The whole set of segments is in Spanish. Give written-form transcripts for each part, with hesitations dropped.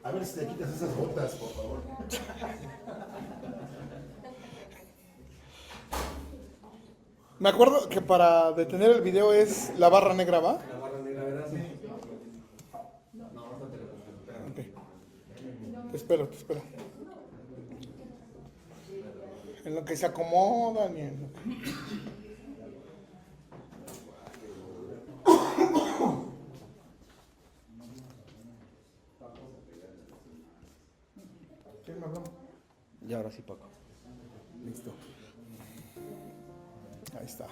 A ver si te quitas esas botas, por favor. Me acuerdo que para detener el video es la barra negra, ¿va? La barra negra, ¿verdad? Sí. Ok. Te espero, te espero. En lo que se acomodan y en lo que... ¿Quién me habló? Y ahora sí, Paco. Listo. Ahí está.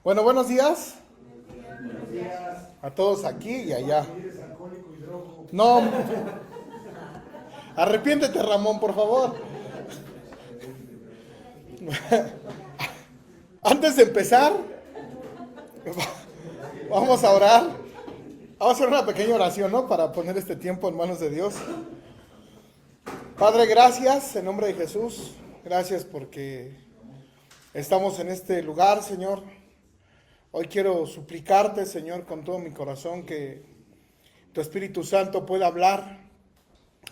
Bueno, buenos días. Buenos días. A todos aquí y allá. Eres alcohólico y drogo. No. Arrepiéntete, Ramón, por favor. Antes de empezar, vamos a orar. Vamos a hacer una pequeña oración, ¿no? Para poner este tiempo en manos de Dios. Padre, gracias en nombre de Jesús. Gracias porque estamos en este lugar, Señor. Hoy quiero suplicarte, Señor, con todo mi corazón, que tu Espíritu Santo pueda hablar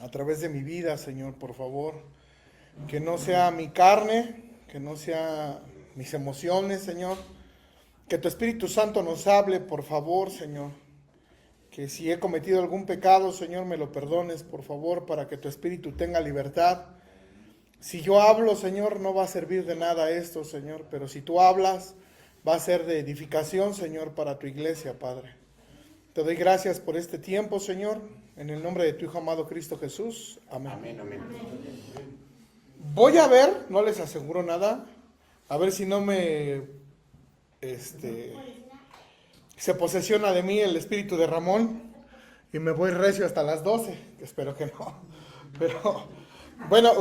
a través de mi vida, Señor, por favor. Que no sea mi carne, que no sea mis emociones, Señor. Que tu Espíritu Santo nos hable, por favor, Señor. Que si he cometido algún pecado, Señor, me lo perdones, por favor, para que tu Espíritu tenga libertad. Si yo hablo, Señor, no va a servir de nada esto, Señor, pero si tú hablas, va a ser de edificación, Señor, para tu iglesia, Padre. Te doy gracias por este tiempo, Señor, en el nombre de tu Hijo amado Cristo Jesús. Amén. Amén, amén. Voy a ver, no les aseguro nada, a ver si no me se posesiona de mí el espíritu de Ramón y me voy recio hasta las 12, que espero que no. Pero bueno,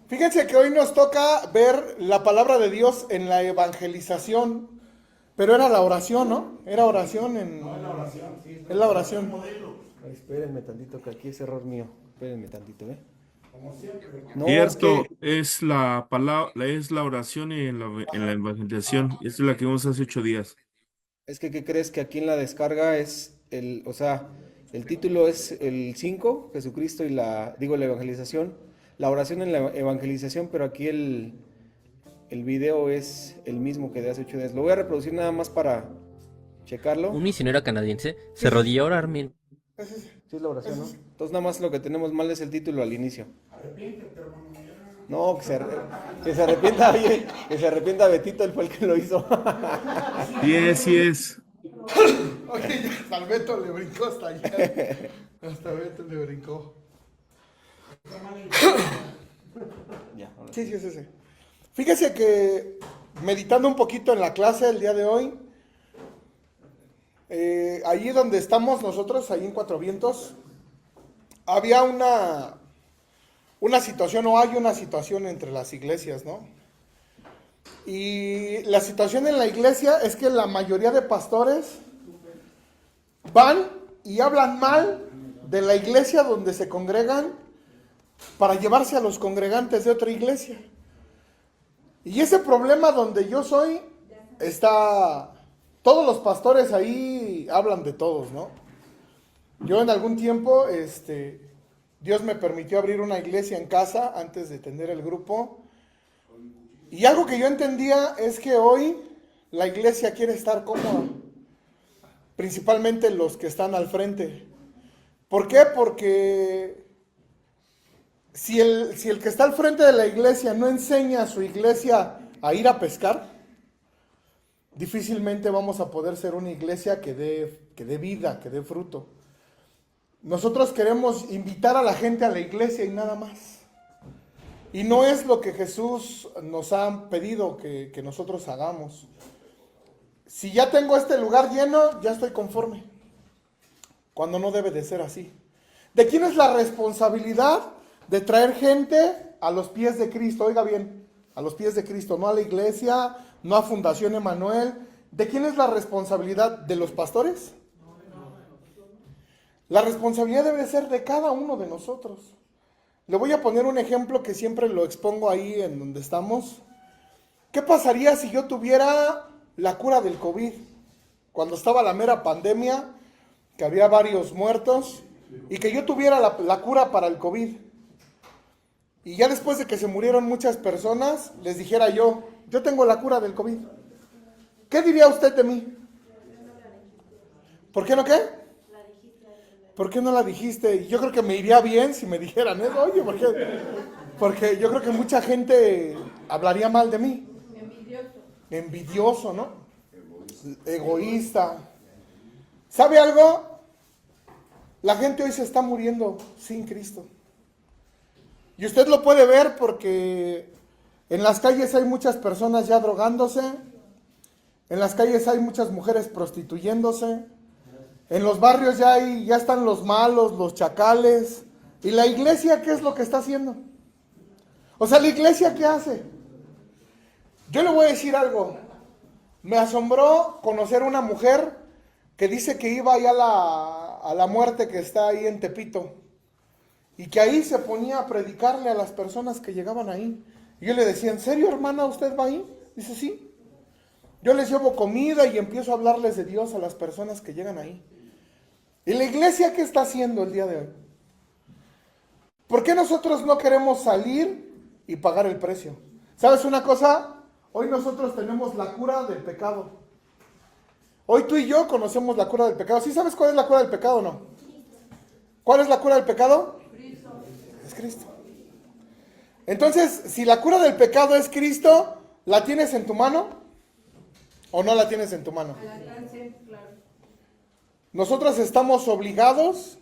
fíjense que hoy nos toca ver la palabra de Dios en la evangelización, pero era la oración, ¿no? Era oración en... No, es la oración, sí. Es la oración. Modelo. Ay, espérenme tantito, que aquí es error mío. Espérenme tantito, ¿eh? Como siempre. No, Cierto, es la palabra, es la oración y en la evangelización. Esta es la que vimos hace 8 días. ¿qué crees? Que aquí en la descarga es o sea, el título es el 5, Jesucristo y la evangelización. La oración en la evangelización, pero aquí el video es el mismo que de hace 8 días. Lo voy a reproducir nada más para checarlo. Un misionero canadiense se arrodilló a orar Sí, es la oración, ¿no? Entonces nada más lo que tenemos mal es el título al inicio. Arrepiéntete, hermano. No, que se arrepienta, oye, que se arrepienta Betito, él fue el que lo hizo. Sí es, sí es. Oye, ya hasta el Beto le brincó hasta allá. Hasta Beto le brincó. Ya, ahora Sí, sí, es ese. Fíjese que meditando un poquito en la clase el día de hoy, allí donde estamos nosotros, ahí en Cuatro Vientos, había una situación, o hay una situación entre las iglesias, ¿no? Y la situación en la iglesia es que la mayoría de pastores van y hablan mal de la iglesia donde se congregan para llevarse a los congregantes de otra iglesia. Y ese problema donde yo soy, todos los pastores ahí hablan de todos, ¿no? Yo en algún tiempo, Dios me permitió abrir una iglesia en casa antes de tener el grupo. Y algo que yo entendía es que hoy la iglesia quiere estar cómoda, principalmente los que están al frente. ¿Por qué? Porque si el que está al frente de la iglesia no enseña a su iglesia a ir a pescar, difícilmente vamos a poder ser una iglesia que dé vida, que dé fruto. Nosotros queremos invitar a la gente a la iglesia y nada más. Y no es lo que Jesús nos ha pedido que nosotros hagamos. Si ya tengo este lugar lleno, ya estoy conforme. Cuando no debe de ser así. ¿De quién es la responsabilidad de traer gente a los pies de Cristo? Oiga bien, a los pies de Cristo, no a la iglesia, no a Fundación Emanuel. ¿De quién es la responsabilidad? ¿De los pastores? La responsabilidad debe ser de cada uno de nosotros. Le voy a poner un ejemplo que siempre lo expongo ahí en donde estamos. ¿Qué pasaría si yo tuviera la cura del COVID? Cuando estaba la mera pandemia, que había varios muertos y que yo tuviera la cura para el COVID. Y ya después de que se murieron muchas personas, les dijera yo tengo la cura del COVID. ¿Qué diría usted de mí? ¿Por qué no qué? ¿Por qué no la dijiste? Yo creo que me iría bien si me dijeran eso. Oye, ¿por qué? Porque yo creo que mucha gente hablaría mal de mí. Envidioso, ¿no? Egoísta. ¿Sabe algo? La gente hoy se está muriendo sin Cristo. Y usted lo puede ver porque en las calles hay muchas personas ya drogándose. En las calles hay muchas mujeres prostituyéndose. En los barrios ya están los malos, los chacales. ¿Y la iglesia qué es lo que está haciendo? O sea, ¿la iglesia qué hace? Yo le voy a decir algo. Me asombró conocer una mujer que dice que iba allá a la muerte que está ahí en Tepito. Y que ahí se ponía a predicarle a las personas que llegaban ahí. Y yo le decía, ¿en serio, hermana, usted va ahí? Dice, sí. Yo les llevo comida y empiezo a hablarles de Dios a las personas que llegan ahí. ¿Y la iglesia qué está haciendo el día de hoy? ¿Por qué nosotros no queremos salir y pagar el precio? ¿Sabes una cosa? Hoy nosotros tenemos la cura del pecado. Hoy tú y yo conocemos la cura del pecado. ¿Sí sabes cuál es la cura del pecado o no? ¿Cuál es la cura del pecado? Es Cristo. Entonces, si la cura del pecado es Cristo, ¿la tienes en tu mano? ¿O no la tienes en tu mano? Nosotros estamos obligados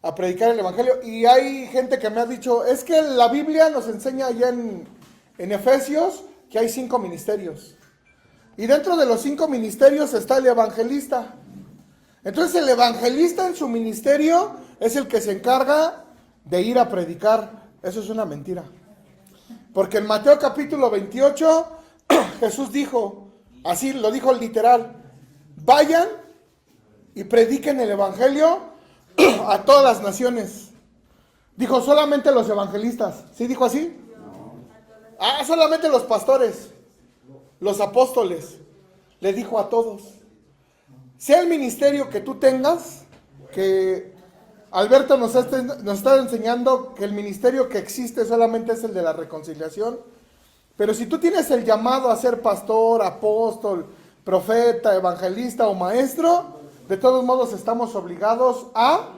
a predicar el evangelio. Y hay gente que me ha dicho, es que la Biblia nos enseña allá en Efesios que hay 5 ministerios. Y dentro de los 5 ministerios está el evangelista. Entonces el evangelista en su ministerio es el que se encarga de ir a predicar. Eso es una mentira. Porque en Mateo capítulo 28, Jesús dijo, así lo dijo literal, vayan y prediquen el evangelio a todas las naciones. Dijo solamente los evangelistas. ¿Sí dijo así? Solamente los pastores, los apóstoles. Le dijo a todos. Sea el ministerio que tú tengas, que Alberto nos está enseñando que el ministerio que existe solamente es el de la reconciliación. Pero si tú tienes el llamado a ser pastor, apóstol, profeta, evangelista o maestro, de todos modos estamos obligados a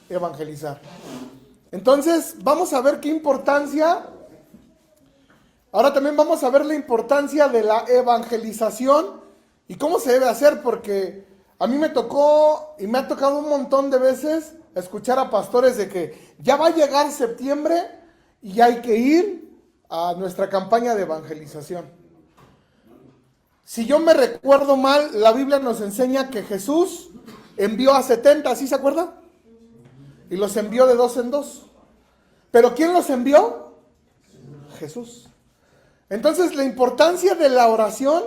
evangelizar. Entonces, vamos a ver qué importancia. Ahora también vamos a ver la importancia de la evangelización y cómo se debe hacer, porque a mí me tocó y me ha tocado un montón de veces escuchar a pastores de que ya va a llegar septiembre y hay que ir a nuestra campaña de evangelización. Si yo me recuerdo mal, la Biblia nos enseña que Jesús envió a 70, ¿sí se acuerda? Y los envió de 2 en 2. ¿Pero quién los envió? Jesús. Entonces la importancia de la oración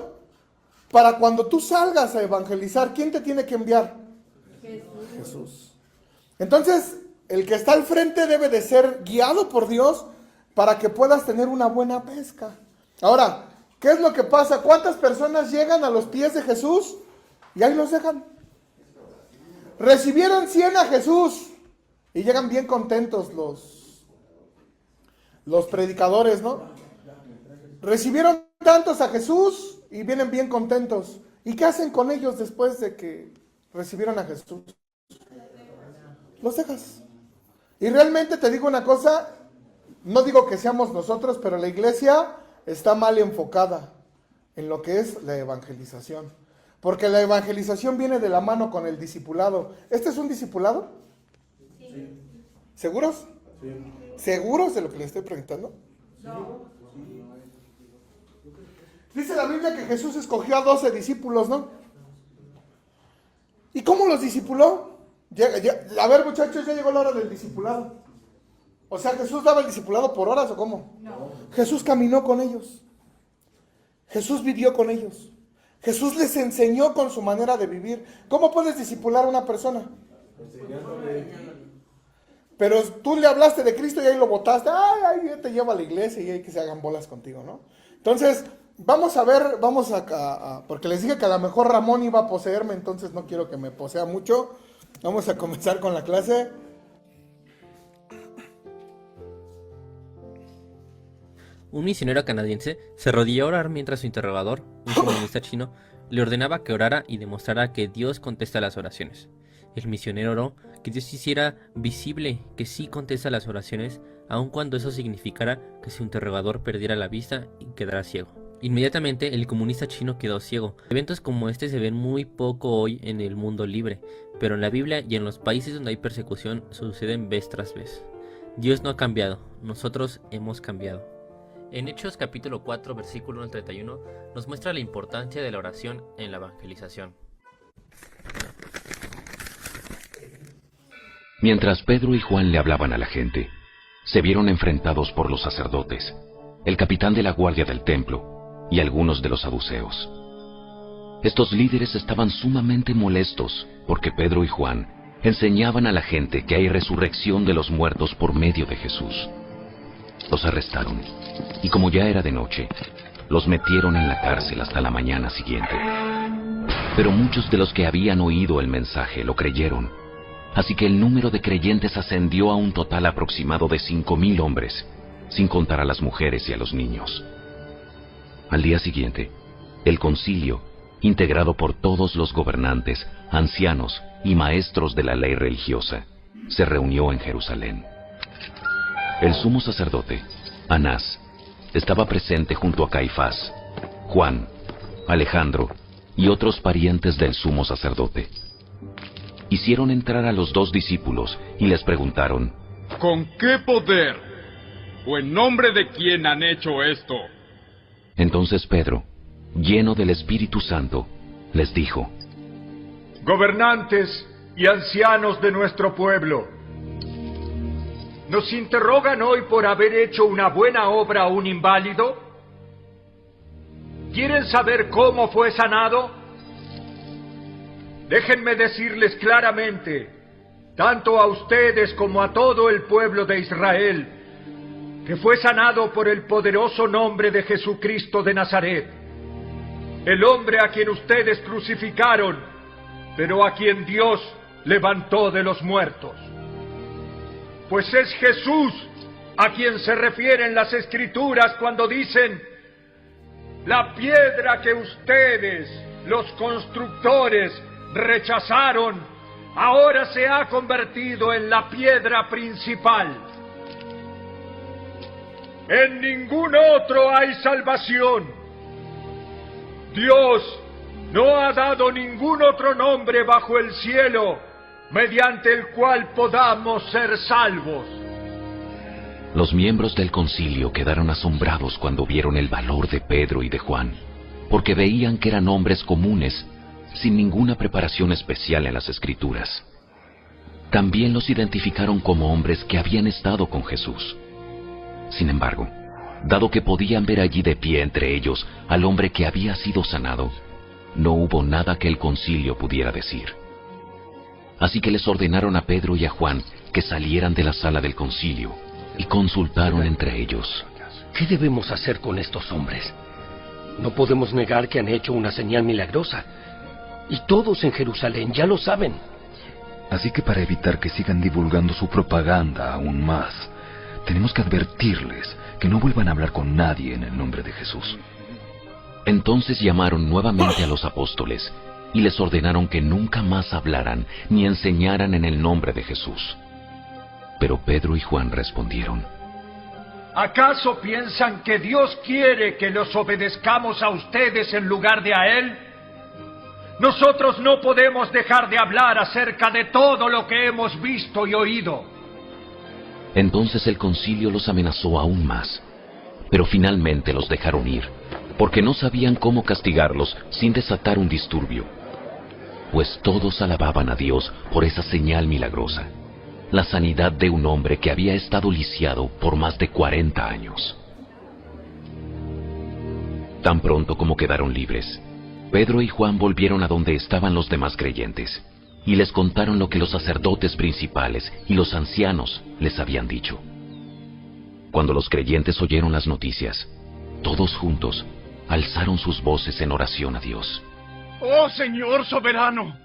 para cuando tú salgas a evangelizar, ¿quién te tiene que enviar? Jesús. Entonces, el que está al frente debe de ser guiado por Dios para que puedas tener una buena pesca. Ahora, ¿qué es lo que pasa? ¿Cuántas personas llegan a los pies de Jesús y ahí los dejan? Recibieron 100 a Jesús y llegan bien contentos los predicadores, ¿no? Recibieron tantos a Jesús y vienen bien contentos. ¿Y qué hacen con ellos después de que recibieron a Jesús? Los dejas. Y realmente te digo una cosa, no digo que seamos nosotros, pero la iglesia está mal enfocada en lo que es la evangelización. Porque la evangelización viene de la mano con el discipulado. ¿Este es un discipulado? Sí. ¿Seguros? Sí. ¿Seguros de lo que le estoy preguntando? No. Dice la Biblia que Jesús escogió a 12 discípulos, ¿no? ¿Y cómo los discipuló? A ver, muchachos, ya llegó la hora del discipulado. O sea, ¿Jesús daba el discipulado por horas o cómo? No. Jesús caminó con ellos. Jesús vivió con ellos. Jesús les enseñó con su manera de vivir. ¿Cómo puedes discipular a una persona? Pero tú le hablaste de Cristo y ahí lo botaste. Ay, te lleva a la iglesia y hay que se hagan bolas contigo, ¿no? Entonces, vamos a ver, porque les dije que a lo mejor Ramón iba a poseerme, entonces no quiero que me posea mucho. Vamos a comenzar con la clase. Un misionero canadiense se arrodilló a orar mientras su interrogador, un comunista chino, le ordenaba que orara y demostrara que Dios contesta las oraciones. El misionero oró que Dios hiciera visible que sí contesta las oraciones, aun cuando eso significara que su interrogador perdiera la vista y quedara ciego. Inmediatamente el comunista chino quedó ciego. Eventos como este se ven muy poco hoy en el mundo libre, pero en la Biblia y en los países donde hay persecución suceden vez tras vez. Dios no ha cambiado, nosotros hemos cambiado. En Hechos capítulo 4 versículo 1 al 31 nos muestra la importancia de la oración en la evangelización. Mientras Pedro y Juan le hablaban a la gente, se vieron enfrentados por los sacerdotes, el capitán de la guardia del templo y algunos de los saduceos. Estos líderes estaban sumamente molestos porque Pedro y Juan enseñaban a la gente que hay resurrección de los muertos por medio de Jesús. Los arrestaron, y como ya era de noche, los metieron en la cárcel hasta la mañana siguiente. Pero muchos de los que habían oído el mensaje lo creyeron, así que el número de creyentes ascendió a un total aproximado de 5,000 hombres, sin contar a las mujeres y a los niños. Al día siguiente, el concilio, integrado por todos los gobernantes, ancianos y maestros de la ley religiosa, se reunió en Jerusalén. El sumo sacerdote, Anás, estaba presente junto a Caifás, Juan, Alejandro y otros parientes del sumo sacerdote. Hicieron entrar a los 2 discípulos y les preguntaron: ¿con qué poder o en nombre de quién han hecho esto? Entonces Pedro, lleno del Espíritu Santo, les dijo: gobernantes y ancianos de nuestro pueblo, ¿nos interrogan hoy por haber hecho una buena obra a un inválido? ¿Quieren saber cómo fue sanado? Déjenme decirles claramente, tanto a ustedes como a todo el pueblo de Israel, que fue sanado por el poderoso nombre de Jesucristo de Nazaret, el hombre a quien ustedes crucificaron, pero a quien Dios levantó de los muertos. Pues es Jesús a quien se refieren las Escrituras cuando dicen: la piedra que ustedes, los constructores, rechazaron, ahora se ha convertido en la piedra principal. En ningún otro hay salvación. Dios no ha dado ningún otro nombre bajo el cielo mediante el cual podamos ser salvos. Los miembros del concilio quedaron asombrados cuando vieron el valor de Pedro y de Juan, porque veían que eran hombres comunes, sin ninguna preparación especial en las Escrituras. También los identificaron como hombres que habían estado con Jesús. Sin embargo, dado que podían ver allí de pie entre ellos al hombre que había sido sanado, no hubo nada que el concilio pudiera decir. Así que les ordenaron a Pedro y a Juan que salieran de la sala del concilio y consultaron entre ellos: ¿qué debemos hacer con estos hombres? No podemos negar que han hecho una señal milagrosa, y todos en Jerusalén ya lo saben. Así que para evitar que sigan divulgando su propaganda aún más, tenemos que advertirles que no vuelvan a hablar con nadie en el nombre de Jesús. Entonces llamaron nuevamente a los apóstoles y les ordenaron que nunca más hablaran ni enseñaran en el nombre de Jesús. Pero Pedro y Juan respondieron: ¿acaso piensan que Dios quiere que los obedezcamos a ustedes en lugar de a Él? Nosotros no podemos dejar de hablar acerca de todo lo que hemos visto y oído. Entonces el concilio los amenazó aún más, pero finalmente los dejaron ir, porque no sabían cómo castigarlos sin desatar un disturbio, pues todos alababan a Dios por esa señal milagrosa, la sanidad de un hombre que había estado lisiado por más de 40 años. Tan pronto como quedaron libres, Pedro y Juan volvieron a donde estaban los demás creyentes, y les contaron lo que los sacerdotes principales y los ancianos les habían dicho. Cuando los creyentes oyeron las noticias, todos juntos alzaron sus voces en oración a Dios. ¡Oh Señor soberano!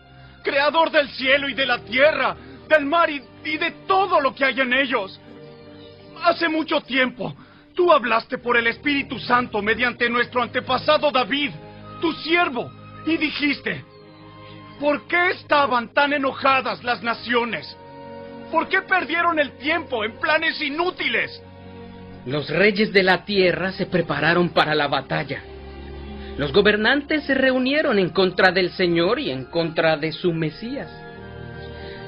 creador del cielo y de la tierra, del mar y de todo lo que hay en ellos. Hace mucho tiempo, tú hablaste por el Espíritu Santo mediante nuestro antepasado David, tu siervo, y dijiste: ¿por qué estaban tan enojadas las naciones? ¿Por qué perdieron el tiempo en planes inútiles? Los reyes de la tierra se prepararon para la batalla. Los gobernantes se reunieron en contra del Señor y en contra de su Mesías.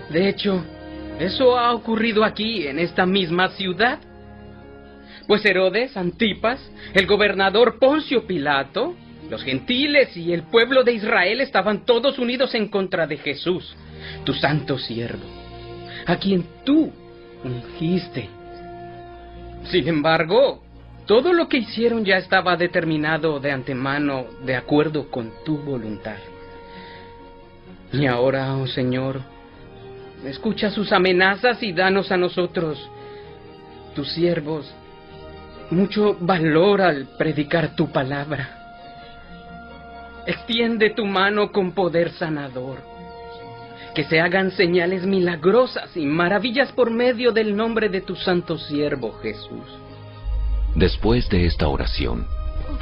De hecho, eso ha ocurrido aquí, en esta misma ciudad. Pues Herodes, Antipas, el gobernador Poncio Pilato, los gentiles y el pueblo de Israel estaban todos unidos en contra de Jesús, tu santo siervo, a quien tú ungiste. Sin embargo, todo lo que hicieron ya estaba determinado de antemano, de acuerdo con tu voluntad. Y ahora, oh Señor, escucha sus amenazas y danos a nosotros, tus siervos, mucho valor al predicar tu palabra. Extiende tu mano con poder sanador. Que se hagan señales milagrosas y maravillas por medio del nombre de tu santo siervo Jesús. Después de esta oración,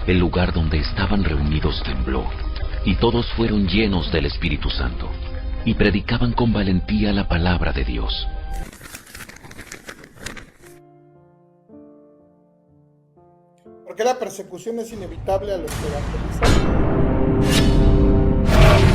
el lugar donde estaban reunidos tembló, y todos fueron llenos del Espíritu Santo, y predicaban con valentía la palabra de Dios. ¿Por qué la persecución es inevitable a los que evangelizan?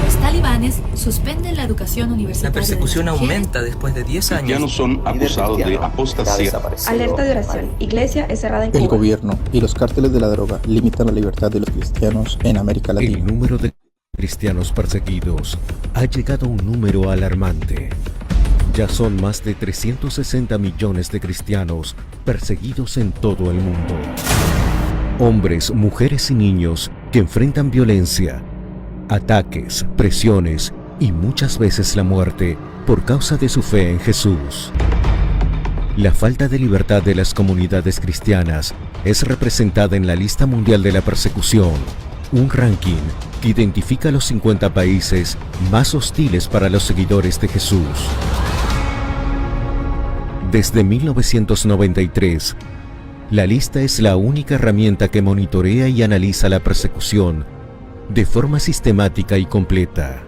Los talibanes suspenden la educación universitaria. La persecución aumenta después de 10 años. Cristianos son acusados de apostasía. Alerta de oración. Iglesia es cerrada en Cuba. El gobierno y los cárteles de la droga limitan la libertad de los cristianos en América Latina. El número de cristianos perseguidos ha llegado a un número alarmante. Ya son más de 360 millones de cristianos perseguidos en todo el mundo. Hombres, mujeres y niños que enfrentan violencia, ataques, presiones y muchas veces la muerte por causa de su fe en Jesús. La falta de libertad de las comunidades cristianas es representada en la lista mundial de la persecución, un ranking que identifica los 50 países más hostiles para los seguidores de Jesús. Desde 1993, la lista es la única herramienta que monitorea y analiza la persecución de forma sistemática y completa.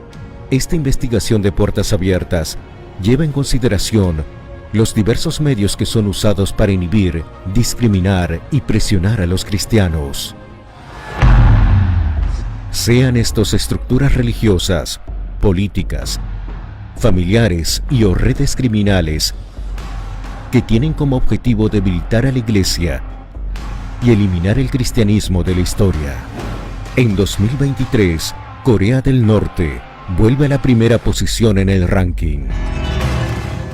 Esta investigación de puertas abiertas lleva en consideración los diversos medios que son usados para inhibir, discriminar y presionar a los cristianos. Sean estos estructuras religiosas, políticas, familiares y o redes criminales que tienen como objetivo debilitar a la Iglesia y eliminar el cristianismo de la historia. En 2023, Corea del Norte vuelve a la primera posición en el ranking.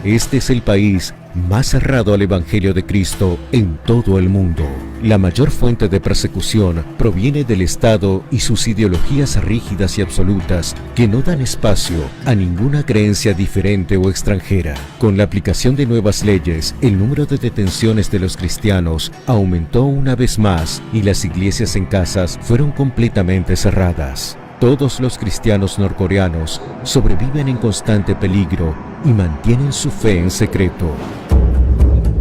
Este es el país más cerrado al Evangelio de Cristo en todo el mundo. La mayor fuente de persecución proviene del Estado y sus ideologías rígidas y absolutas que no dan espacio a ninguna creencia diferente o extranjera. Con la aplicación de nuevas leyes, el número de detenciones de los cristianos aumentó una vez más y las iglesias en casas fueron completamente cerradas. Todos los cristianos norcoreanos sobreviven en constante peligro y mantienen su fe en secreto.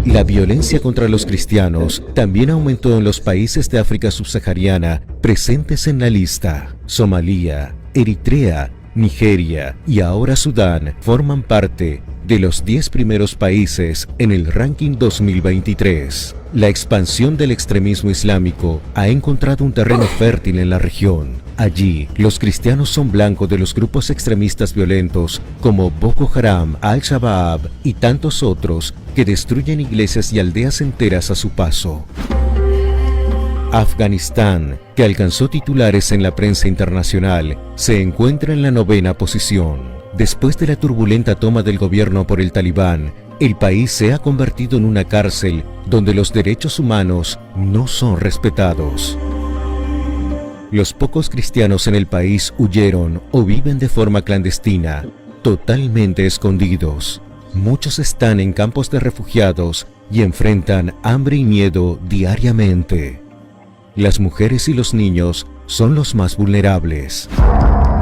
La violencia contra los cristianos también aumentó en los países de África subsahariana presentes en la lista. Somalia, Eritrea, Nigeria y ahora Sudán forman parte de los 10 primeros países en el ranking 2023. La expansión del extremismo islámico ha encontrado un terreno fértil en la región. Allí, los cristianos son blanco de los grupos extremistas violentos como Boko Haram, Al-Shabaab y tantos otros que destruyen iglesias y aldeas enteras a su paso. Afganistán, que alcanzó titulares en la prensa internacional, se encuentra en la 9ª posición. Después de la turbulenta toma del gobierno por el Talibán, el país se ha convertido en una cárcel donde los derechos humanos no son respetados. Los pocos cristianos en el país huyeron o viven de forma clandestina, totalmente escondidos. Muchos están en campos de refugiados y enfrentan hambre y miedo diariamente. Las mujeres y los niños son los más vulnerables.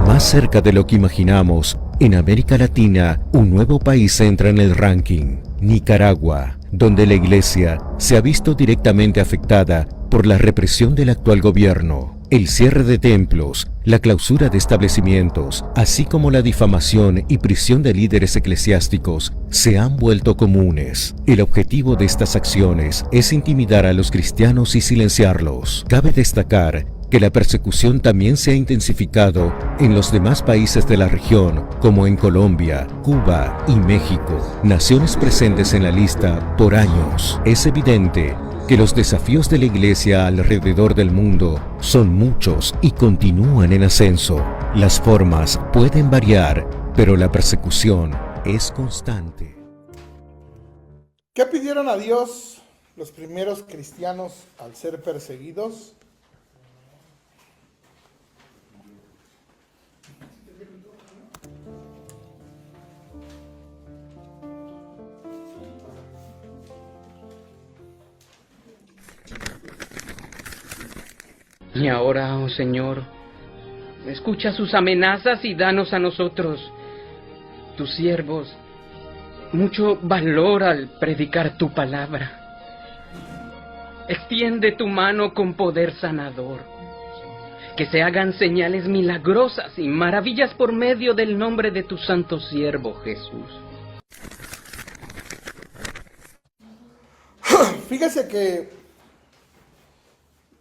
Más cerca de lo que imaginamos, En América Latina, un nuevo país entra en el ranking, Nicaragua, donde la iglesia se ha visto directamente afectada por la represión del actual gobierno. El cierre de templos, la clausura de establecimientos, así como la difamación y prisión de líderes eclesiásticos se han vuelto comunes. El objetivo de estas acciones es intimidar a los cristianos y silenciarlos. Cabe destacar que la persecución también se ha intensificado en los demás países de la región, como en Colombia, Cuba y México, naciones presentes en la lista por años. Es evidente que los desafíos de la Iglesia alrededor del mundo son muchos y continúan en ascenso. Las formas pueden variar, pero la persecución es constante. ¿Qué pidieron a Dios los primeros cristianos al ser perseguidos? Y ahora, oh Señor, escucha sus amenazas y danos a nosotros, tus siervos, mucho valor al predicar tu palabra. Extiende tu mano con poder sanador. Que se hagan señales milagrosas y maravillas por medio del nombre de tu santo siervo Jesús. Fíjese que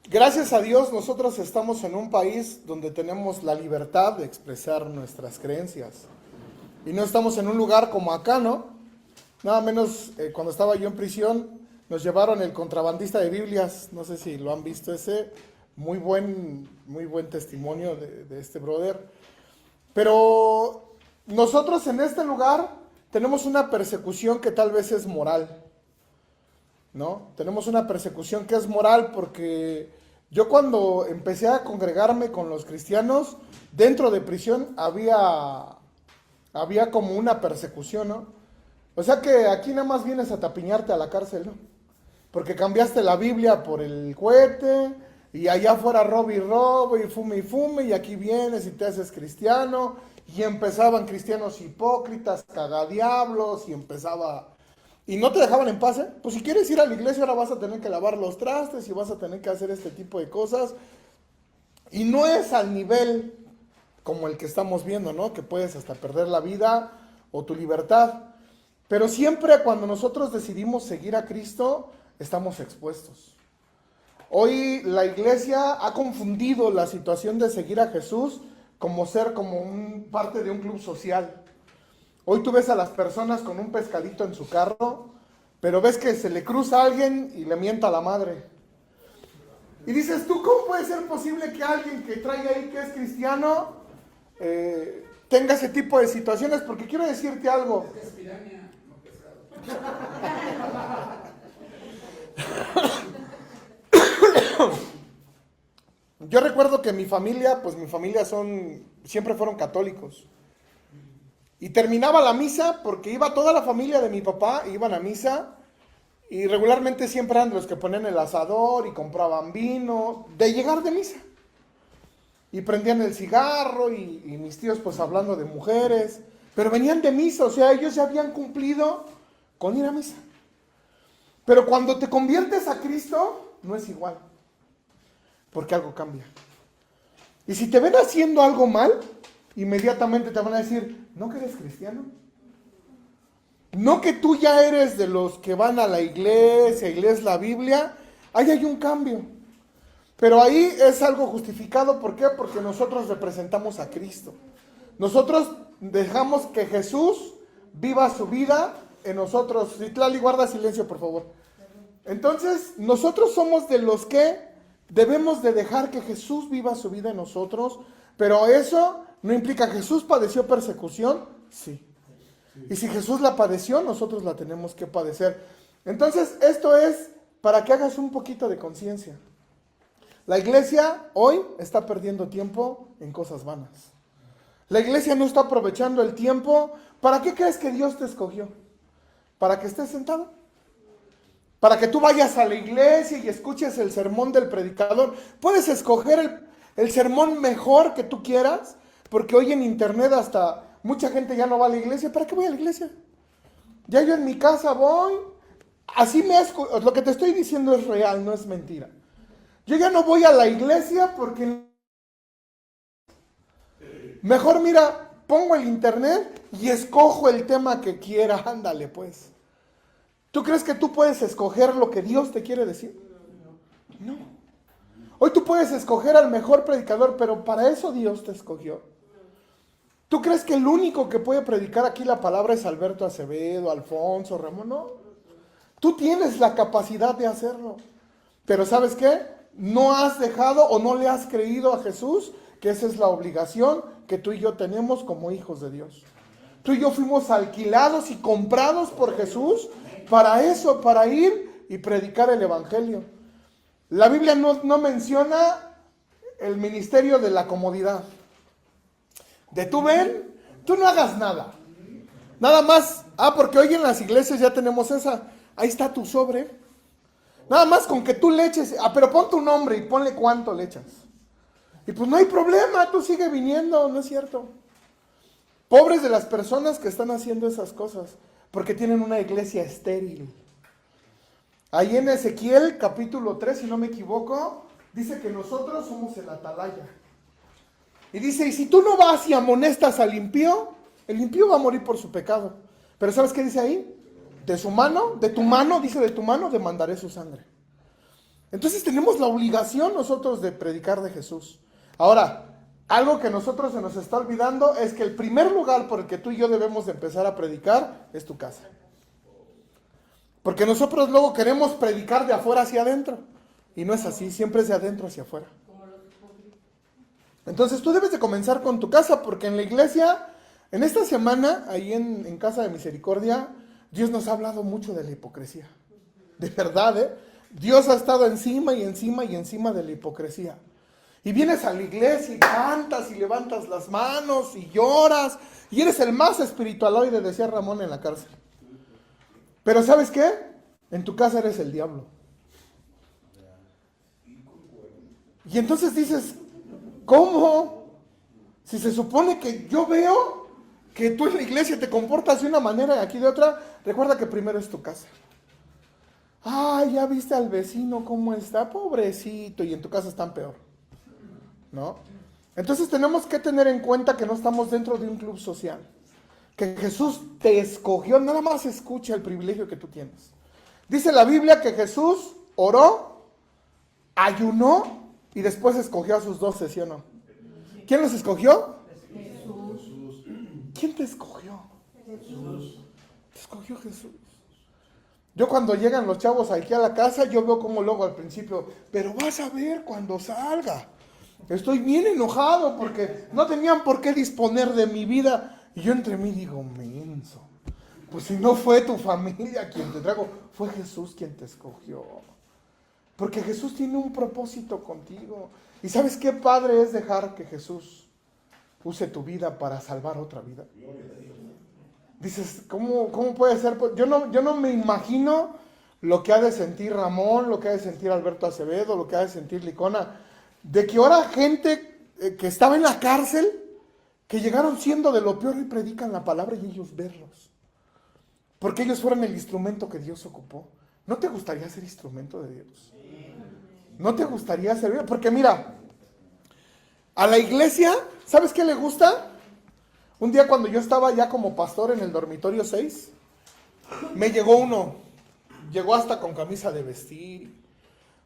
gracias a Dios nosotros estamos en un país donde tenemos la libertad de expresar nuestras creencias. Y no estamos en un lugar como acá, ¿no? Nada menos cuando estaba yo en prisión nos llevaron el contrabandista de Biblias. No sé si lo han visto ese. Muy buen testimonio de este brother. Pero nosotros en este lugar tenemos una persecución que tal vez es moral, ¿no? Tenemos una persecución que es moral porque yo cuando empecé a congregarme con los cristianos, dentro de prisión había como una persecución, ¿no? O sea que aquí nada más vienes a tapiñarte a la cárcel, ¿no? Porque cambiaste la Biblia por el cohete, y allá afuera robe y fume, y aquí vienes y te haces cristiano, y empezaban cristianos hipócritas, cagadiablos, y no te dejaban en paz, ¿eh? Pues si quieres ir a la iglesia ahora vas a tener que lavar los trastes y vas a tener que hacer este tipo de cosas, y no es al nivel como el que estamos viendo, ¿no? Que puedes hasta perder la vida o tu libertad, pero siempre cuando nosotros decidimos seguir a Cristo, estamos expuestos. Hoy la iglesia ha confundido la situación de seguir a Jesús como ser parte de un club social. Hoy tú ves a las personas con un pescadito en su carro, pero ves que se le cruza a alguien y le mienta a la madre. Y dices tú, ¿cómo puede ser posible que alguien que trae ahí que es cristiano tenga ese tipo de situaciones? Porque quiero decirte algo. Es piranha, no pescado. Yo recuerdo que mi familia siempre fueron católicos. Y terminaba la misa porque iba toda la familia de mi papá, iban a misa, y regularmente siempre eran los que ponían el asador y compraban vino, de llegar de misa. Y prendían el cigarro y mis tíos pues hablando de mujeres, pero venían de misa, o sea, ellos ya habían cumplido con ir a misa. Pero cuando te conviertes a Cristo, no es igual, porque algo cambia. Y si te ven haciendo algo mal, inmediatamente te van a decir, ¿no que eres cristiano? No que tú ya eres de los que van a la iglesia y lees la Biblia. Ahí hay un cambio. Pero ahí es algo justificado, ¿por qué? Porque nosotros representamos a Cristo. Nosotros dejamos que Jesús viva su vida en nosotros. Citlali, guarda silencio, por favor. Entonces, nosotros somos de los que debemos de dejar que Jesús viva su vida en nosotros, pero eso no implica que Jesús padeció persecución, sí. Y si Jesús la padeció, nosotros la tenemos que padecer. Entonces, esto es para que hagas un poquito de conciencia. La iglesia hoy está perdiendo tiempo en cosas vanas. La iglesia no está aprovechando el tiempo. ¿Para qué crees que Dios te escogió? ¿Para que estés sentado? ¿Para que tú vayas a la iglesia y escuches el sermón del predicador? Puedes escoger el sermón mejor que tú quieras, porque hoy en internet hasta Mucha gente ya no va a la iglesia. ¿Para qué voy a la iglesia? Ya yo en mi casa voy. Así lo que te estoy diciendo es real, no es mentira. Yo ya no voy a la iglesia porque mejor, mira, pongo el internet y escojo el tema que quiera. Ándale, pues. ¿Tú crees que tú puedes escoger lo que Dios te quiere decir? No. Hoy tú puedes escoger al mejor predicador, pero para eso Dios te escogió. ¿Tú crees que el único que puede predicar aquí la palabra es Alberto Acevedo, Alfonso, Ramón? No. Tú tienes la capacidad de hacerlo. Pero ¿sabes qué? No has dejado o no le has creído a Jesús, que esa es la obligación que tú y yo tenemos como hijos de Dios. Tú y yo fuimos alquilados y comprados por Jesús para eso, para ir y predicar el evangelio. La Biblia no menciona el ministerio de la comodidad. De tú ven, tú no hagas nada. Nada más, porque hoy en las iglesias ya tenemos esa, ahí está tu sobre. Nada más con que tú le eches, pero pon tu nombre y ponle cuánto le echas. Y pues no hay problema, tú sigue viniendo, ¿no es cierto? Pobres de las personas que están haciendo esas cosas, porque tienen una iglesia estéril. Ahí en Ezequiel capítulo 3, si no me equivoco, dice que nosotros somos el atalaya. Y dice, y si tú no vas y amonestas al impío, el impío va a morir por su pecado. Pero ¿sabes qué dice ahí? De tu mano, demandaré su sangre. Entonces tenemos la obligación nosotros de predicar de Jesús. Ahora, algo que a nosotros se nos está olvidando es que el primer lugar por el que tú y yo debemos de empezar a predicar es tu casa. Porque nosotros luego queremos predicar de afuera hacia adentro. Y no es así, siempre es de adentro hacia afuera. Entonces tú debes de comenzar con tu casa, porque en la iglesia, en esta semana, ahí en Casa de Misericordia, Dios nos ha hablado mucho de la hipocresía. De verdad, ¿eh? Dios ha estado encima y encima y encima de la hipocresía. Y vienes a la iglesia y cantas y levantas las manos y lloras. Y eres el más espiritualoide, decía Ramón en la cárcel. Pero ¿sabes qué? En tu casa eres el diablo. Y entonces dices, ¿cómo? Si se supone que yo veo que tú en la iglesia te comportas de una manera y aquí de otra, recuerda que primero es tu casa. Ay, ya viste al vecino cómo está, pobrecito, y en tu casa están peor, ¿no? Entonces tenemos que tener en cuenta que no estamos dentro de un club social, que Jesús te escogió. Nada más escucha el privilegio que tú tienes. Dice la Biblia que Jesús oró, ayunó y después escogió a sus 12, ¿sí o no? ¿Quién los escogió? Jesús. ¿Quién te escogió? Jesús. Te escogió Jesús. Yo cuando llegan los chavos aquí a la casa, yo veo como luego al principio, pero vas a ver cuando salga. Estoy bien enojado porque no tenían por qué disponer de mi vida. Y yo entre mí digo, menso, pues si no fue tu familia quien te trajo, fue Jesús quien te escogió. Porque Jesús tiene un propósito contigo. ¿Y sabes qué padre es dejar que Jesús use tu vida para salvar otra vida? Dices, ¿cómo puede ser? Yo no me imagino lo que ha de sentir Ramón, lo que ha de sentir Alberto Acevedo, lo que ha de sentir Licona, de que ahora gente que estaba en la cárcel, que llegaron siendo de lo peor y predican la palabra y ellos verlos. Porque ellos fueron el instrumento que Dios ocupó. ¿No te gustaría ser instrumento de Dios? ¿No te gustaría servir? Porque mira, a la iglesia, ¿sabes qué le gusta? Un día cuando yo estaba ya como pastor en el dormitorio 6, me llegó uno, llegó hasta con camisa de vestir.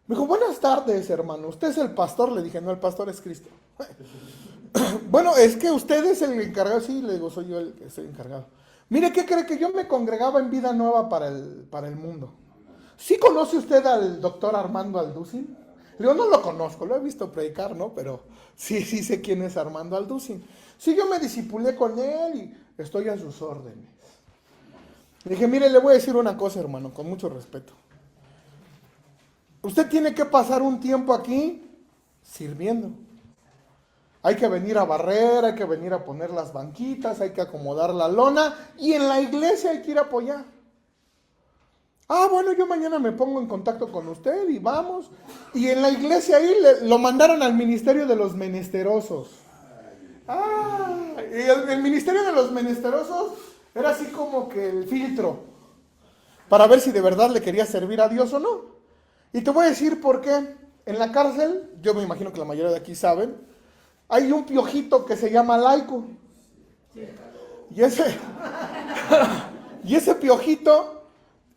Me dijo, buenas tardes, hermano, ¿usted es el pastor? Le dije, no, el pastor es Cristo. Bueno, es que usted es el encargado. Sí, le digo, soy yo el que estoy encargado. Mire, ¿qué cree? Que yo me congregaba en Vida Nueva para el mundo. ¿Sí conoce usted al doctor Armando Alducin? Le digo, no lo conozco, lo he visto predicar, ¿no? Pero sí sé quién es Armando Alducin. Sí, yo me discipulé con él y estoy a sus órdenes. Le dije, mire, le voy a decir una cosa, hermano, con mucho respeto. Usted tiene que pasar un tiempo aquí sirviendo. Hay que venir a barrer, hay que venir a poner las banquitas, hay que acomodar la lona y en la iglesia hay que ir a apoyar. Bueno, yo mañana me pongo en contacto con usted y vamos. Y en la iglesia ahí lo mandaron al ministerio de los menesterosos. Y el ministerio de los menesterosos era así como que el filtro para ver si de verdad le quería servir a Dios o no. Y te voy a decir por qué. En la cárcel, yo me imagino que la mayoría de aquí saben, hay un piojito que se llama laico. Y ese piojito,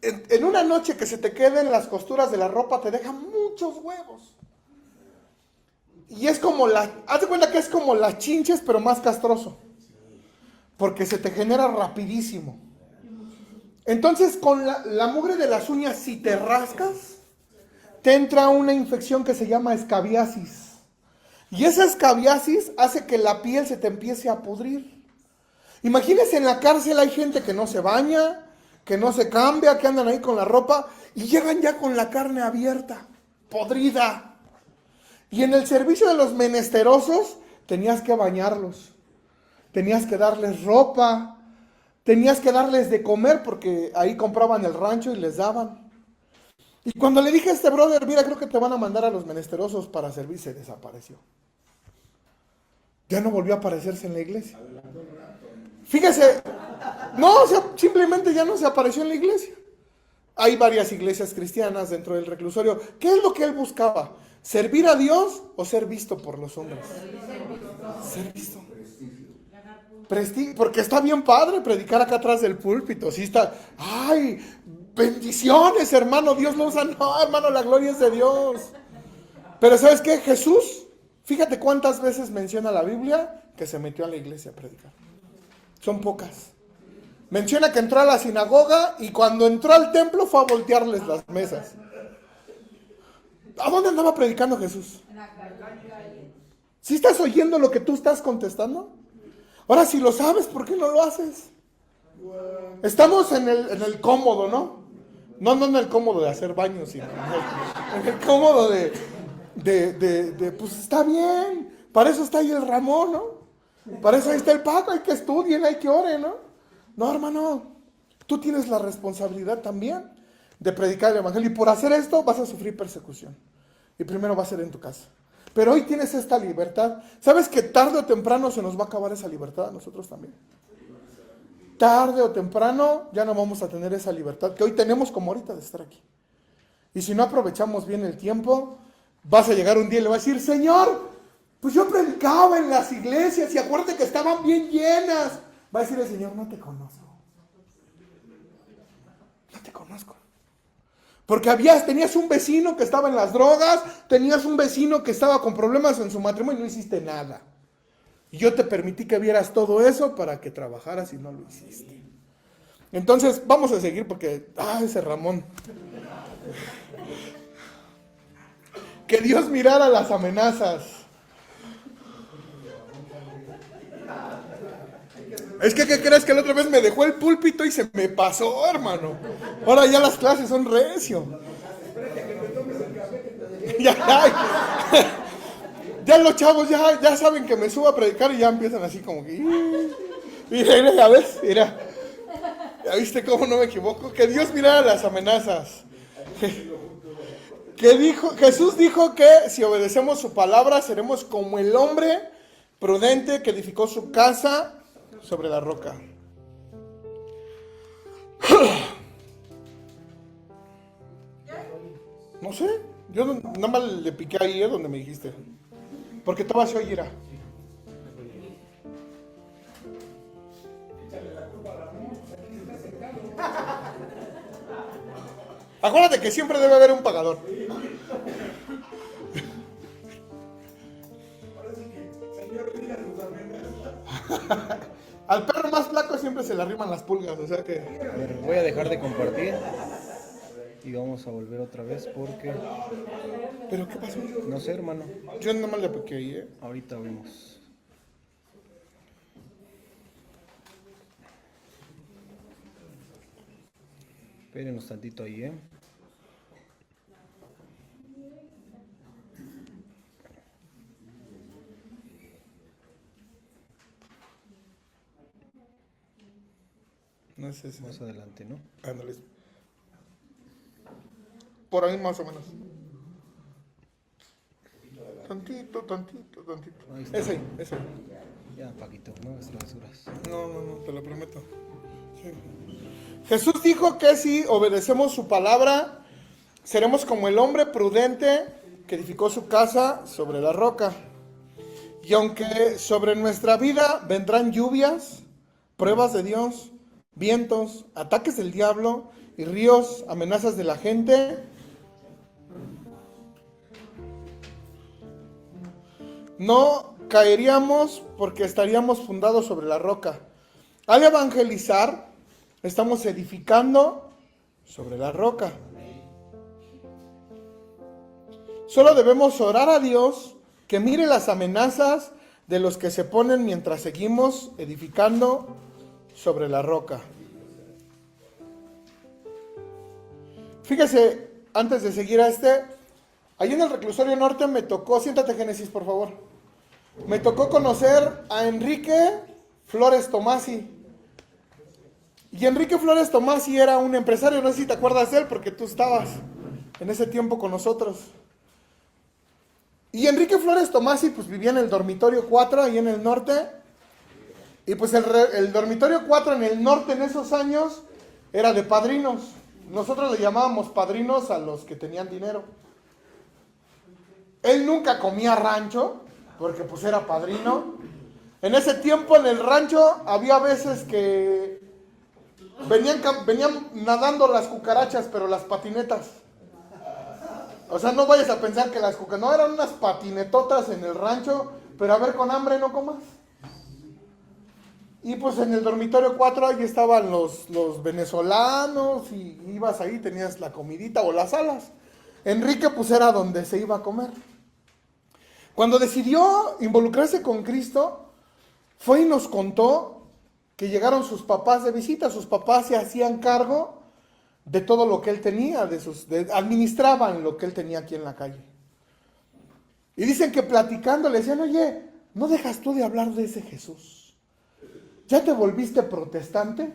en una noche que se te quede en las costuras de la ropa, te deja muchos huevos. Y es como haz de cuenta que es como las chinches, pero más castroso. Porque se te genera rapidísimo. Entonces, con la mugre de las uñas, si te rascas, te entra una infección que se llama escabiasis. Y esa escabiasis hace que la piel se te empiece a pudrir. Imagínense, en la cárcel hay gente que no se baña, que no se cambia, que andan ahí con la ropa y llegan ya con la carne abierta, podrida. Y en el servicio de los menesterosos tenías que bañarlos, tenías que darles ropa, tenías que darles de comer porque ahí compraban el rancho y les daban. Y cuando le dije a este brother, mira, creo que te van a mandar a los menesterosos para servir, se desapareció. Ya no volvió a aparecerse en la iglesia. Fíjese, no, o sea, simplemente ya no se apareció en la iglesia. Hay varias iglesias cristianas dentro del reclusorio. ¿Qué es lo que él buscaba? ¿Servir a Dios o ser visto por los hombres? Ser visto. Prestigio, porque está bien padre predicar acá atrás del púlpito. Sí está, ay, bendiciones, hermano, Dios lo usa. No, hermano, la gloria es de Dios. Pero ¿sabes qué? Jesús, fíjate cuántas veces menciona la Biblia que se metió a la iglesia a predicar. Son pocas. Menciona que entró a la sinagoga y cuando entró al templo fue a voltearles las mesas. ¿A dónde andaba predicando Jesús? ¿Sí estás oyendo lo que tú estás contestando? Ahora, si lo sabes, ¿por qué no lo haces? Estamos en el cómodo, ¿no? No en el cómodo de hacer baños, sino en el cómodo de pues está bien. Para eso está ahí el Ramón, ¿no? Para eso ahí está el Paco, hay que estudien, hay que oren, ¿no? No, hermano, tú tienes la responsabilidad también de predicar el evangelio. Y por hacer esto vas a sufrir persecución. Y primero va a ser en tu casa. Pero hoy tienes esta libertad. ¿Sabes que tarde o temprano se nos va a acabar esa libertad a nosotros también? Tarde o temprano ya no vamos a tener esa libertad que hoy tenemos como ahorita de estar aquí. Y si no aprovechamos bien el tiempo, vas a llegar un día y le vas a decir, Señor, pues yo predicaba en las iglesias y acuérdate que estaban bien llenas. Va a decir el Señor, no te conozco. No te conozco. Porque tenías un vecino que estaba en las drogas, tenías un vecino que estaba con problemas en su matrimonio y no hiciste nada. Y yo te permití que vieras todo eso para que trabajaras y no lo hiciste. Entonces, vamos a seguir porque, ese Ramón. Que Dios mirara las amenazas. Es que, ¿qué crees? Que la otra vez me dejó el púlpito y se me pasó, hermano. Ahora ya las clases son recio. Ya los chavos ya saben que me subo a predicar y ya empiezan así como que... Mira, ya ves, mira. ¿Ya viste cómo no me equivoco? Que Dios mirara las amenazas. Jesús dijo que si obedecemos su palabra seremos como el hombre prudente que edificó su casa sobre la roca. No sé, yo nada más le piqué ahí donde me dijiste. Porque todo se oyera. Acuérdate que siempre debe haber un pagador. Al perro más flaco siempre se le arriman las pulgas, o sea que... A ver, voy a dejar de compartir y vamos a volver otra vez porque... ¿Pero qué pasó? No sé, hermano. Yo nada más le piqué ahí, Ahorita vemos. Espérenos tantito ahí, No es ese. Más adelante, ¿no? Ándale. Por ahí más o menos. Tantito. Ese. Ya, Paquito, no hagas travesuras. No, te lo prometo. Sí. Jesús dijo que si obedecemos su palabra, seremos como el hombre prudente que edificó su casa sobre la roca. Y aunque sobre nuestra vida vendrán lluvias, pruebas de Dios, vientos, ataques del diablo y ríos, amenazas de la gente, no caeríamos porque estaríamos fundados sobre la roca. Al evangelizar, estamos edificando sobre la roca. Solo debemos orar a Dios que mire las amenazas de los que se ponen mientras seguimos edificando sobre la roca. Fíjese, antes de seguir a ahí en el reclusorio norte me tocó, siéntate Génesis por favor, me tocó conocer a Enrique Flores Tomasi. Y Enrique Flores Tomasi era un empresario, no sé si te acuerdas de él porque tú estabas en ese tiempo con nosotros. Y Enrique Flores Tomasi pues vivía en el dormitorio 4 ahí en el norte. Y pues el dormitorio 4 en el norte en esos años era de padrinos. Nosotros le llamábamos padrinos a los que tenían dinero. Él nunca comía rancho porque pues era padrino. En ese tiempo en el rancho había veces que venían nadando las cucarachas, pero las patinetas. O sea, no vayas a pensar que las cucarachas, no, eran unas patinetotas en el rancho, pero a ver, con hambre no comas. Y pues en el dormitorio 4 ahí estaban los venezolanos y ibas ahí, tenías la comidita o las salas. Enrique pues era donde se iba a comer. Cuando decidió involucrarse con Cristo, fue y nos contó que llegaron sus papás de visita. Sus papás se hacían cargo de todo lo que él tenía, administraban lo que él tenía aquí en la calle. Y dicen que platicando le decían, oye, ¿no dejas tú de hablar de ese Jesús? ¿Ya te volviste protestante?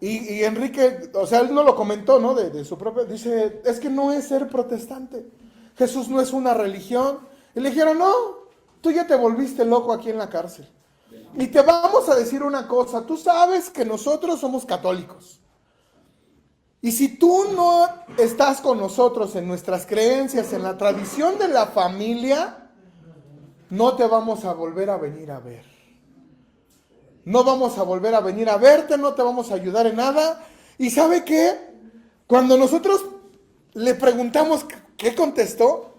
Y Enrique, o sea, él no lo comentó, ¿no? De su propio, dice, es que no es ser protestante. Jesús no es una religión. Y le dijeron, no, tú ya te volviste loco aquí en la cárcel. Y te vamos a decir una cosa, tú sabes que nosotros somos católicos. Y si tú no estás con nosotros en nuestras creencias, en la tradición de la familia, no te vamos a volver a venir a ver. No vamos a volver a venir a verte, no te vamos a ayudar en nada. ¿Y sabe qué? Cuando nosotros le preguntamos qué contestó,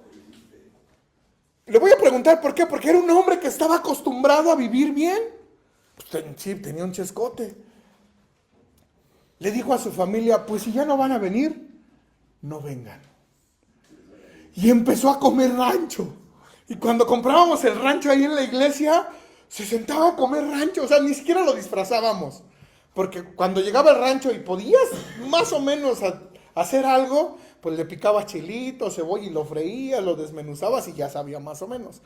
le voy a preguntar por qué, porque era un hombre que estaba acostumbrado a vivir bien. Sí, tenía un chescote. Le dijo a su familia, pues si ya no van a venir, no vengan. Y empezó a comer rancho. Y cuando comprábamos el rancho ahí en la iglesia, se sentaba a comer rancho. O sea, ni siquiera lo disfrazábamos. Porque cuando llegaba el rancho y podías más o menos hacer algo, pues le picabas chilito, cebolla y lo freías, lo desmenuzabas y ya sabía más o menos.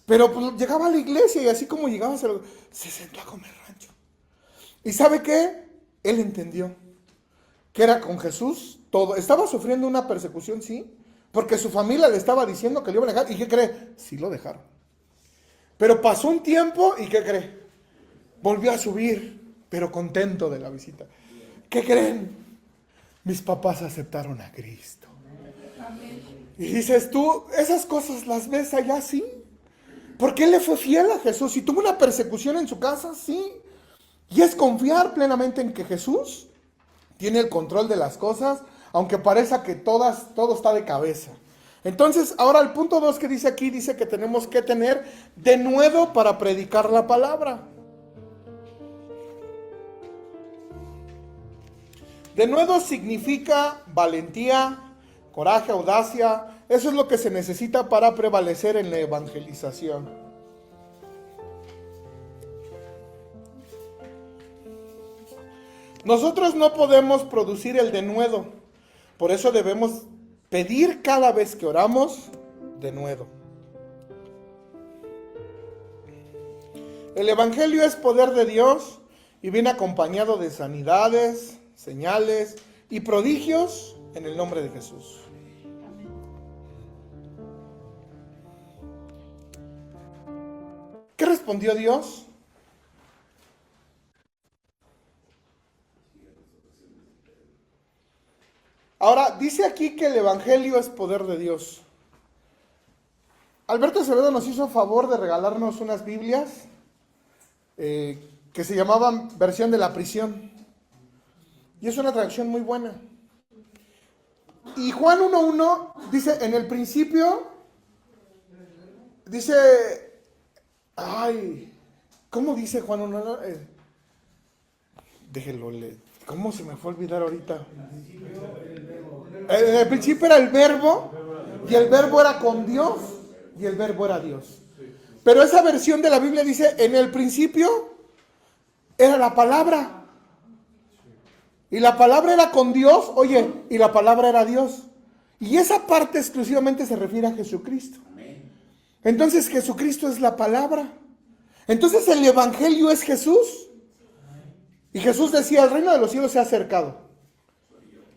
Pero pues llegaba a la iglesia y así como llegaba se sentó a comer rancho. ¿Y sabe qué? Él entendió que era con Jesús todo. Estaba sufriendo una persecución, sí, porque su familia le estaba diciendo que le iban a dejar. ¿Y qué cree? Sí lo dejaron. Pero pasó un tiempo y ¿qué cree? Volvió a subir, pero contento de la visita. ¿Qué creen? Mis papás aceptaron a Cristo. Y dices tú, esas cosas las ves allá, sí. Porque él le fue fiel a Jesús y tuvo una persecución en su casa, sí. Y es confiar plenamente en que Jesús tiene el control de las cosas, aunque parezca que todo está de cabeza. Entonces, ahora el punto 2 que dice aquí, dice que tenemos que tener denuedo para predicar la palabra. Denuedo significa valentía, coraje, audacia. Eso es lo que se necesita para prevalecer en la evangelización. Nosotros no podemos producir el denuedo. Por eso debemos pedir cada vez que oramos denuedo. El evangelio es poder de Dios y viene acompañado de sanidades, señales y prodigios en el nombre de Jesús. ¿Qué respondió Dios? Ahora, dice aquí que el Evangelio es poder de Dios. Alberto Acevedo nos hizo favor de regalarnos unas Biblias que se llamaban Versión de la Prisión. Y es una traducción muy buena. Y Juan 1:1 dice, en el principio, dice, ¿cómo dice Juan 1:1? Déjenlo leer. ¿Cómo se me fue a olvidar ahorita? En el principio era el verbo, y el verbo era con Dios, y el verbo era Dios. Pero esa versión de la Biblia dice, en el principio era la palabra. Y la palabra era con Dios, y la palabra era Dios. Y esa parte exclusivamente se refiere a Jesucristo. Entonces Jesucristo es la palabra. Entonces el Evangelio es Jesús. Y Jesús decía, el reino de los cielos se ha acercado.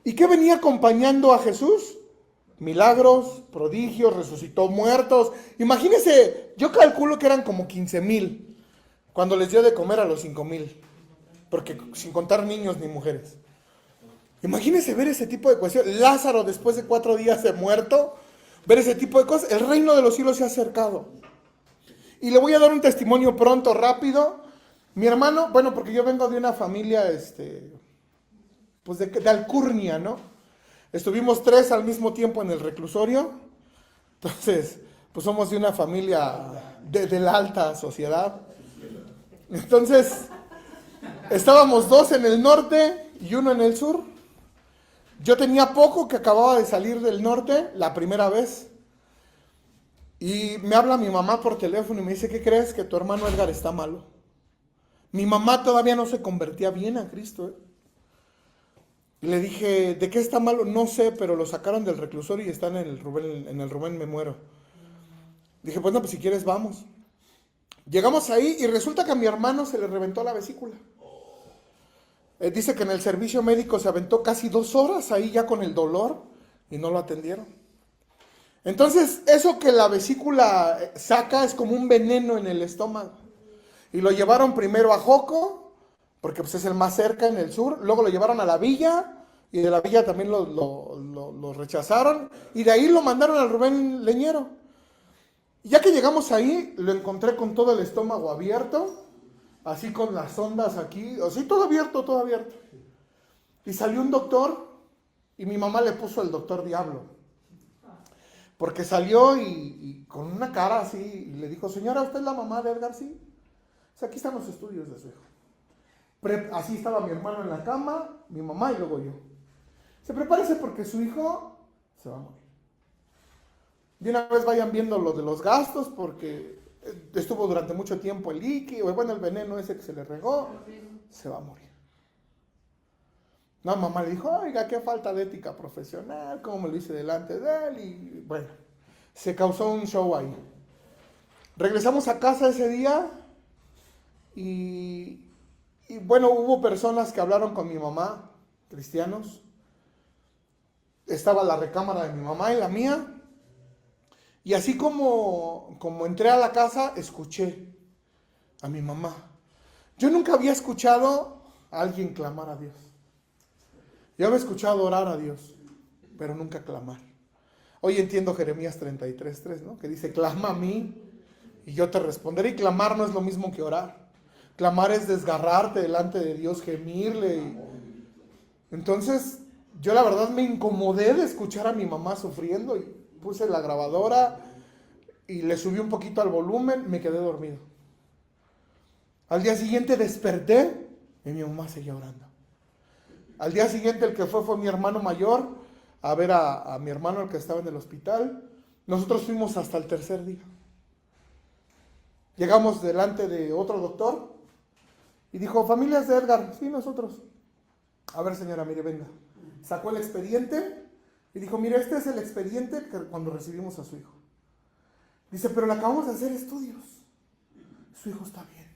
¿Y qué venía acompañando a Jesús? Milagros, prodigios, resucitó muertos. Imagínense, yo calculo que eran como 15,000 cuando les dio de comer a los 5,000. Porque sin contar niños ni mujeres. Imagínense ver ese tipo de cuestiones. Lázaro después de 4 días de muerto, ver ese tipo de cosas. El reino de los cielos se ha acercado. Y le voy a dar un testimonio pronto, rápido. Mi hermano, bueno, porque yo vengo de una familia, pues de alcurnia, ¿no? Estuvimos 3 al mismo tiempo en el reclusorio. Entonces, pues somos de una familia de la alta sociedad. Entonces, estábamos 2 en el norte y 1 en el sur. Yo tenía poco que acababa de salir del norte, la primera vez. Y me habla mi mamá por teléfono y me dice, ¿qué crees? Que tu hermano Edgar está malo. Mi mamá todavía no se convertía bien a Cristo. Y le dije, ¿de qué está malo? No sé, pero lo sacaron del reclusorio y están en el Rubén Me Muero. Dije, bueno, pues si quieres vamos. Llegamos ahí y resulta que a mi hermano se le reventó la vesícula. Dice que en el servicio médico se aventó casi 2 horas ahí ya con el dolor y no lo atendieron. Entonces, eso que la vesícula saca es como un veneno en el estómago. Y lo llevaron primero a Joco, porque pues es el más cerca en el sur. Luego lo llevaron a la Villa, y de la Villa también lo rechazaron. Y de ahí lo mandaron al Rubén Leñero. Y ya que llegamos ahí, lo encontré con todo el estómago abierto, así con las ondas aquí, así todo abierto, todo abierto. Y salió un doctor, y mi mamá le puso el doctor Diablo. Porque salió y con una cara así, y le dijo, señora, ¿usted es la mamá de Edgar? Sí. O sea, aquí están los estudios de su hijo. Así estaba mi hermano en la cama, mi mamá y luego yo. Se prepárese porque su hijo se va a morir. De una vez vayan viendo lo de los gastos, porque estuvo durante mucho tiempo el líquido, bueno, el veneno ese que se le regó, se va a morir. No, mamá le dijo, oiga, qué falta de ética profesional, cómo me lo hice delante de él, y bueno, se causó un show ahí. Regresamos a casa ese día, y bueno, hubo personas que hablaron con mi mamá, cristianos. Estaba la recámara de mi mamá y la mía. Y así como entré a la casa, escuché a mi mamá. Yo nunca había escuchado a alguien clamar a Dios. Yo había escuchado orar a Dios, pero nunca clamar. Hoy entiendo Jeremías 33:3, ¿no? Que dice, clama a mí y yo te responderé. Y clamar no es lo mismo que orar. Clamar es desgarrarte delante de Dios, gemirle. Entonces, yo la verdad me incomodé de escuchar a mi mamá sufriendo y puse la grabadora y le subí un poquito al volumen, me quedé dormido. Al día siguiente desperté y mi mamá seguía orando. Al día siguiente el que fue mi hermano mayor a ver a mi hermano, el que estaba en el hospital. Nosotros fuimos hasta el 3er día. Llegamos delante de otro doctor y dijo, ¿familias de Edgar? Sí, nosotros. A ver, señora, mire, venga. Sacó el expediente y dijo, mire, este es el expediente que cuando recibimos a su hijo. Dice, pero le acabamos de hacer estudios. Su hijo está bien.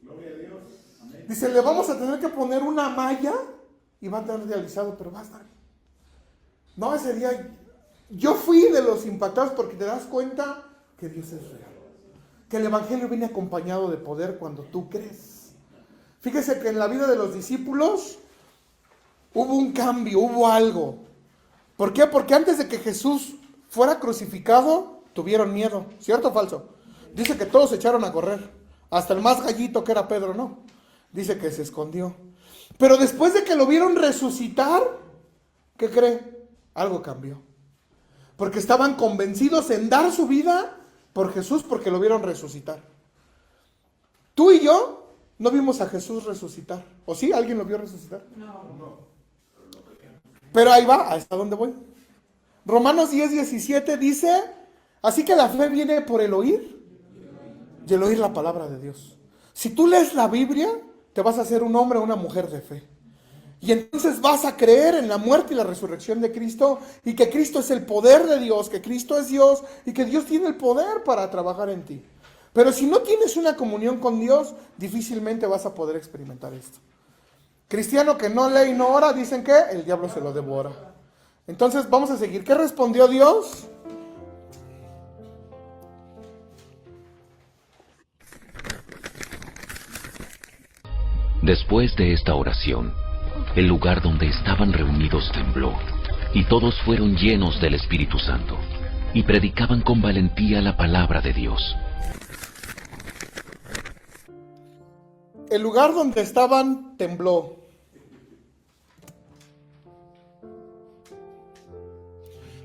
Gloria a Dios. Amén. Dice, le vamos a tener que poner una malla y va a tener dializado, pero va a estar bien. No, ese día yo fui de los impactados porque te das cuenta que Dios es real. que el Evangelio viene acompañado de poder cuando tú crees. Fíjese que en la vida de los discípulos hubo un cambio, hubo algo. ¿Por qué? Porque antes de que Jesús fuera crucificado, tuvieron miedo. ¿Cierto o falso? Dice que todos se echaron a correr. Hasta el más gallito que era Pedro, no. Dice que se escondió. Pero después de que lo vieron resucitar, ¿qué cree? Algo cambió. Porque estaban convencidos en dar su vida por Jesús porque lo vieron resucitar. Tú y yo no vimos a Jesús resucitar. ¿O sí? ¿Alguien lo vio resucitar? No. Pero ahí va, ¿hasta dónde voy? Romanos 10:17 dice, así que la fe viene por el oír y el oír la palabra de Dios. Si tú lees la Biblia, te vas a hacer un hombre o una mujer de fe. Y entonces vas a creer en la muerte y la resurrección de Cristo, y que Cristo es el poder de Dios, que Cristo es Dios, y que Dios tiene el poder para trabajar en ti. Pero si no tienes una comunión con Dios, difícilmente vas a poder experimentar esto. Cristiano que no lee y no ora, dicen que el diablo se lo devora. Entonces vamos a seguir. ¿Qué respondió Dios? Después de esta oración, el lugar donde estaban reunidos tembló, y todos fueron llenos del Espíritu Santo, y predicaban con valentía la palabra de Dios. El lugar donde estaban tembló.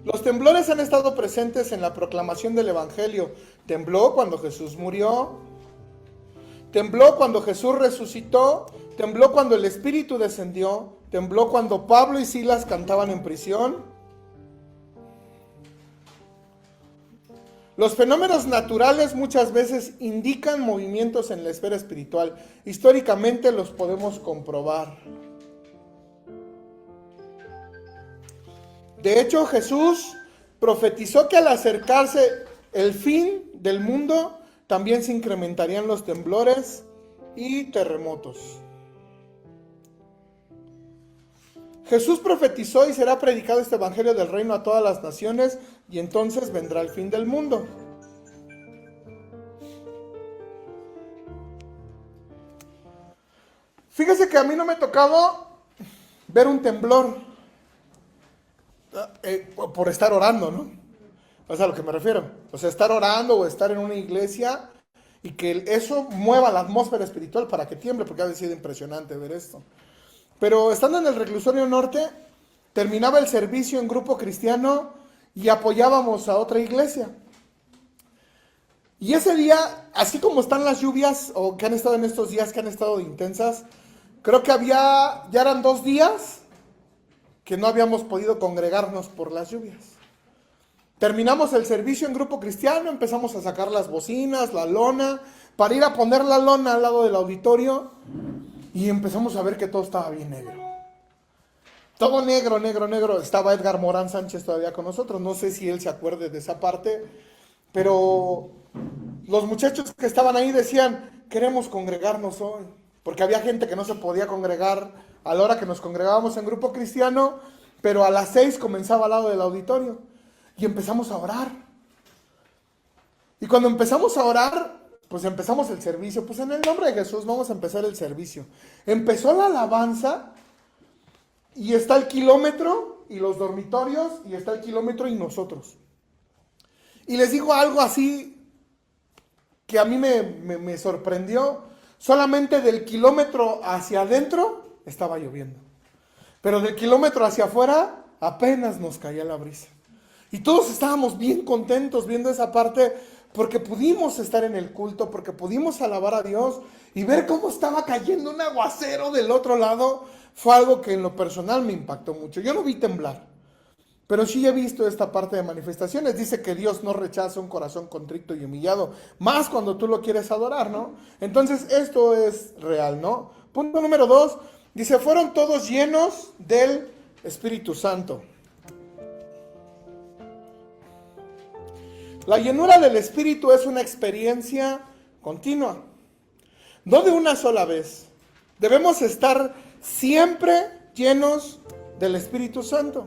Los temblores han estado presentes en la proclamación del Evangelio. Tembló cuando Jesús murió, tembló cuando Jesús resucitó, tembló cuando el Espíritu descendió, tembló cuando Pablo y Silas cantaban en prisión. Los fenómenos naturales muchas veces indican movimientos en la esfera espiritual. Históricamente los podemos comprobar. De hecho, Jesús profetizó que al acercarse el fin del mundo, también se incrementarían los temblores y terremotos. Jesús profetizó y será predicado este evangelio del reino a todas las naciones, y entonces vendrá el fin del mundo. Fíjese que a mí no me ha tocado ver un temblor por estar orando, ¿no? O sea, a lo que me refiero. O sea, estar orando o estar en una iglesia y que eso mueva la atmósfera espiritual para que tiemble, porque ha sido impresionante ver esto. Pero estando en el reclusorio norte, terminaba el servicio en grupo cristiano y apoyábamos a otra iglesia. Y ese día, así como están las lluvias, o que han estado en estos días que han estado intensas, creo que ya eran 2 días que no habíamos podido congregarnos por las lluvias. Terminamos el servicio en grupo cristiano, empezamos a sacar las bocinas, la lona, para ir a poner la lona al lado del auditorio, y empezamos a ver que todo estaba bien negro. Todo negro, negro, negro. Estaba Edgar Morán Sánchez todavía con nosotros, no sé si él se acuerde de esa parte, pero los muchachos que estaban ahí decían, queremos congregarnos hoy, porque había gente que no se podía congregar a la hora que nos congregábamos en grupo cristiano, pero a las 6 comenzaba al lado del auditorio, y empezamos a orar. Y cuando empezamos a orar, pues empezamos el servicio, pues en el nombre de Jesús vamos a empezar el servicio. Empezó la alabanza, y está el kilómetro, y los dormitorios, y está el kilómetro y nosotros. Y les digo algo así, que a mí me sorprendió. Solamente del kilómetro hacia adentro estaba lloviendo, pero del kilómetro hacia afuera apenas nos caía la brisa. Y todos estábamos bien contentos viendo esa parte, porque pudimos estar en el culto, porque pudimos alabar a Dios y ver cómo estaba cayendo un aguacero del otro lado. Fue algo que en lo personal me impactó mucho. Yo no vi temblar, pero sí he visto esta parte de manifestaciones. Dice que Dios no rechaza un corazón contrito y humillado, más cuando tú lo quieres adorar, ¿no? Entonces esto es real, ¿no? Punto número 2, dice, fueron todos llenos del Espíritu Santo. La llenura del Espíritu es una experiencia continua, no de una sola vez. Debemos estar siempre llenos del Espíritu Santo.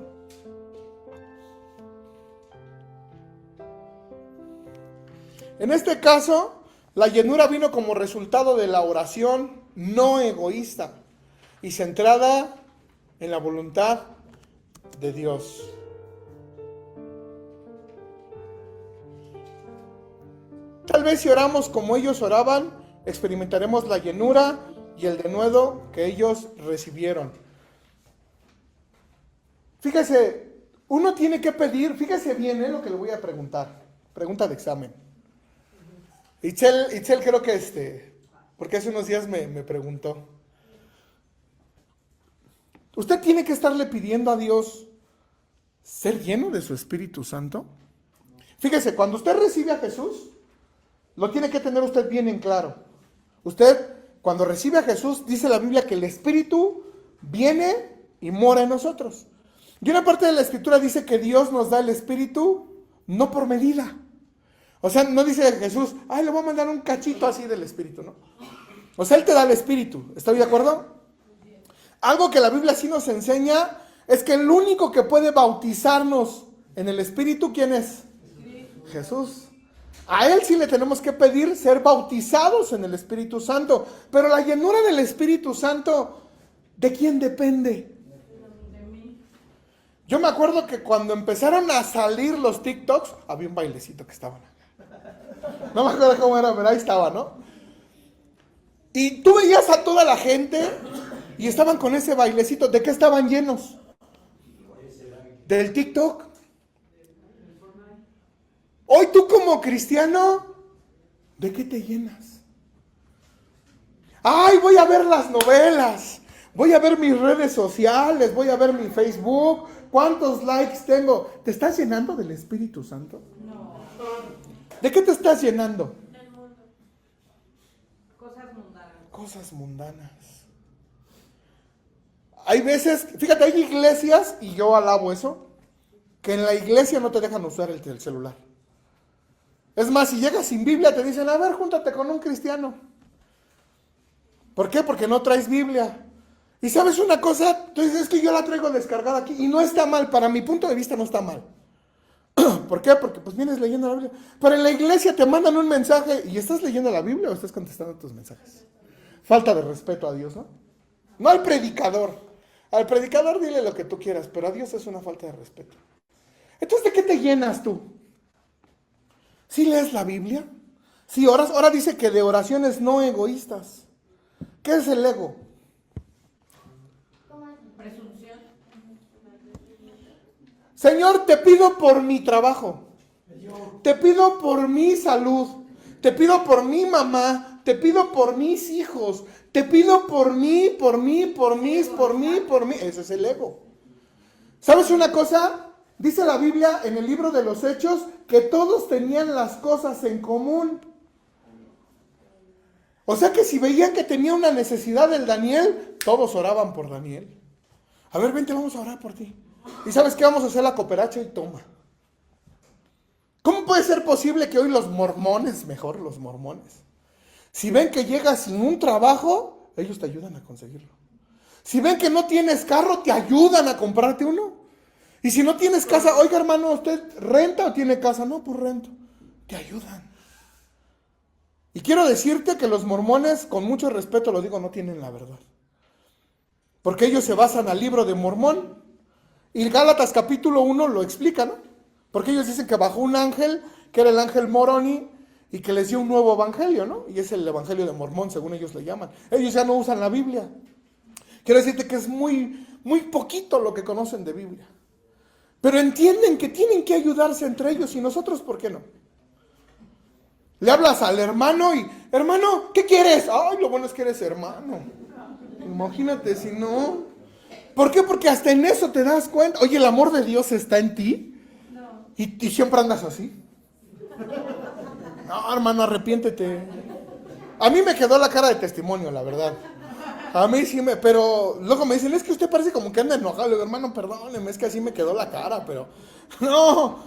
En este caso, La llenura vino como resultado de la oración no egoísta y centrada en la voluntad de Dios. Tal vez si oramos como ellos oraban, experimentaremos la llenura y el denuedo que ellos recibieron. Fíjese, uno tiene que pedir, fíjese bien lo que le voy a preguntar. Pregunta de examen. Itzel creo que porque hace unos días me preguntó. ¿Usted tiene que estarle pidiendo a Dios ser lleno de su Espíritu Santo? Fíjese, cuando usted recibe a Jesús, lo tiene que tener usted bien en claro. Usted, cuando recibe a Jesús, dice la Biblia que el Espíritu viene y mora en nosotros. Y una parte de la Escritura dice que Dios nos da el Espíritu no por medida. O sea, no dice Jesús, ay, le voy a mandar un cachito así del Espíritu, ¿no? O sea, Él te da el Espíritu. ¿Estoy de acuerdo? Algo que la Biblia sí nos enseña es que el único que puede bautizarnos en el Espíritu, ¿quién es? Jesús. A Él sí le tenemos que pedir ser bautizados en el Espíritu Santo. Pero la llenura del Espíritu Santo, ¿de quién depende? Yo me acuerdo que cuando empezaron a salir los TikToks, había un bailecito que estaban acá. No me acuerdo cómo era, pero ahí estaba, ¿no? Y tú veías a toda la gente y estaban con ese bailecito. ¿De qué estaban llenos? Del TikTok. Hoy tú como cristiano, ¿de qué te llenas? Ay, voy a ver las novelas, voy a ver mis redes sociales, voy a ver mi Facebook, ¿cuántos likes tengo? ¿Te estás llenando del Espíritu Santo? No. ¿De qué te estás llenando? Del mundo. Cosas mundanas. Cosas mundanas. Hay veces, fíjate, hay iglesias, y yo alabo eso, que en la iglesia no te dejan usar el celular. Es más, si llegas sin Biblia, te dicen, a ver, júntate con un cristiano. ¿Por qué? Porque no traes Biblia. Y sabes una cosa, tú dices, es que yo la traigo descargada aquí, y no está mal, para mi punto de vista no está mal. ¿Por qué? Porque pues vienes leyendo la Biblia. Pero en la iglesia te mandan un mensaje, ¿y estás leyendo la Biblia o estás contestando tus mensajes? Falta de respeto a Dios, ¿no? No al predicador. Al predicador dile lo que tú quieras, pero a Dios es una falta de respeto. Entonces, ¿de qué te llenas tú? ¿Sí lees la Biblia? ¿Sí oras? Ahora dice que de oraciones no egoístas. ¿Qué es el ego? Presunción. Señor, te pido por mi trabajo. Te pido por mi salud. Te pido por mi mamá. Te pido por mis hijos. Te pido por mí, por mí, por mí, por mí, por mí. Ese es el ego. ¿Sabes una cosa? Dice la Biblia en el libro de los Hechos que todos tenían las cosas en común. O sea que si veían que tenía una necesidad el Daniel, todos oraban por Daniel. A ver, vente, vamos a orar por ti. ¿Y sabes qué? Vamos a hacer la cooperacha y toma. ¿Cómo puede ser posible que hoy los mormones, si ven que llegas sin un trabajo, ellos te ayudan a conseguirlo? Si ven que no tienes carro, te ayudan a comprarte uno. Y si no tienes casa, oiga hermano, ¿usted renta o tiene casa? No, pues rento. Te ayudan. Y quiero decirte que los mormones, con mucho respeto lo digo, no tienen la verdad. Porque ellos se basan al libro de Mormón. Y Gálatas capítulo 1 lo explica, ¿no? Porque ellos dicen que bajó un ángel, que era el ángel Moroni, y que les dio un nuevo evangelio, ¿no? Y es el evangelio de Mormón, según ellos le llaman. Ellos ya no usan la Biblia. Quiero decirte que es muy, muy poquito lo que conocen de Biblia. Pero entienden que tienen que ayudarse entre ellos, y nosotros, ¿por qué no? Le hablas al hermano y, hermano, ¿qué quieres? Ay, lo bueno es que eres hermano. Imagínate si no. ¿Por qué? Porque hasta en eso te das cuenta. Oye, el amor de Dios está en ti. No. Y siempre andas así. No, hermano, arrepiéntete. A mí me quedó la cara de testimonio, la verdad. A mí sí pero luego me dicen, es que usted parece como que anda enojado. Le digo, hermano, perdóneme, es que así me quedó la cara, pero no.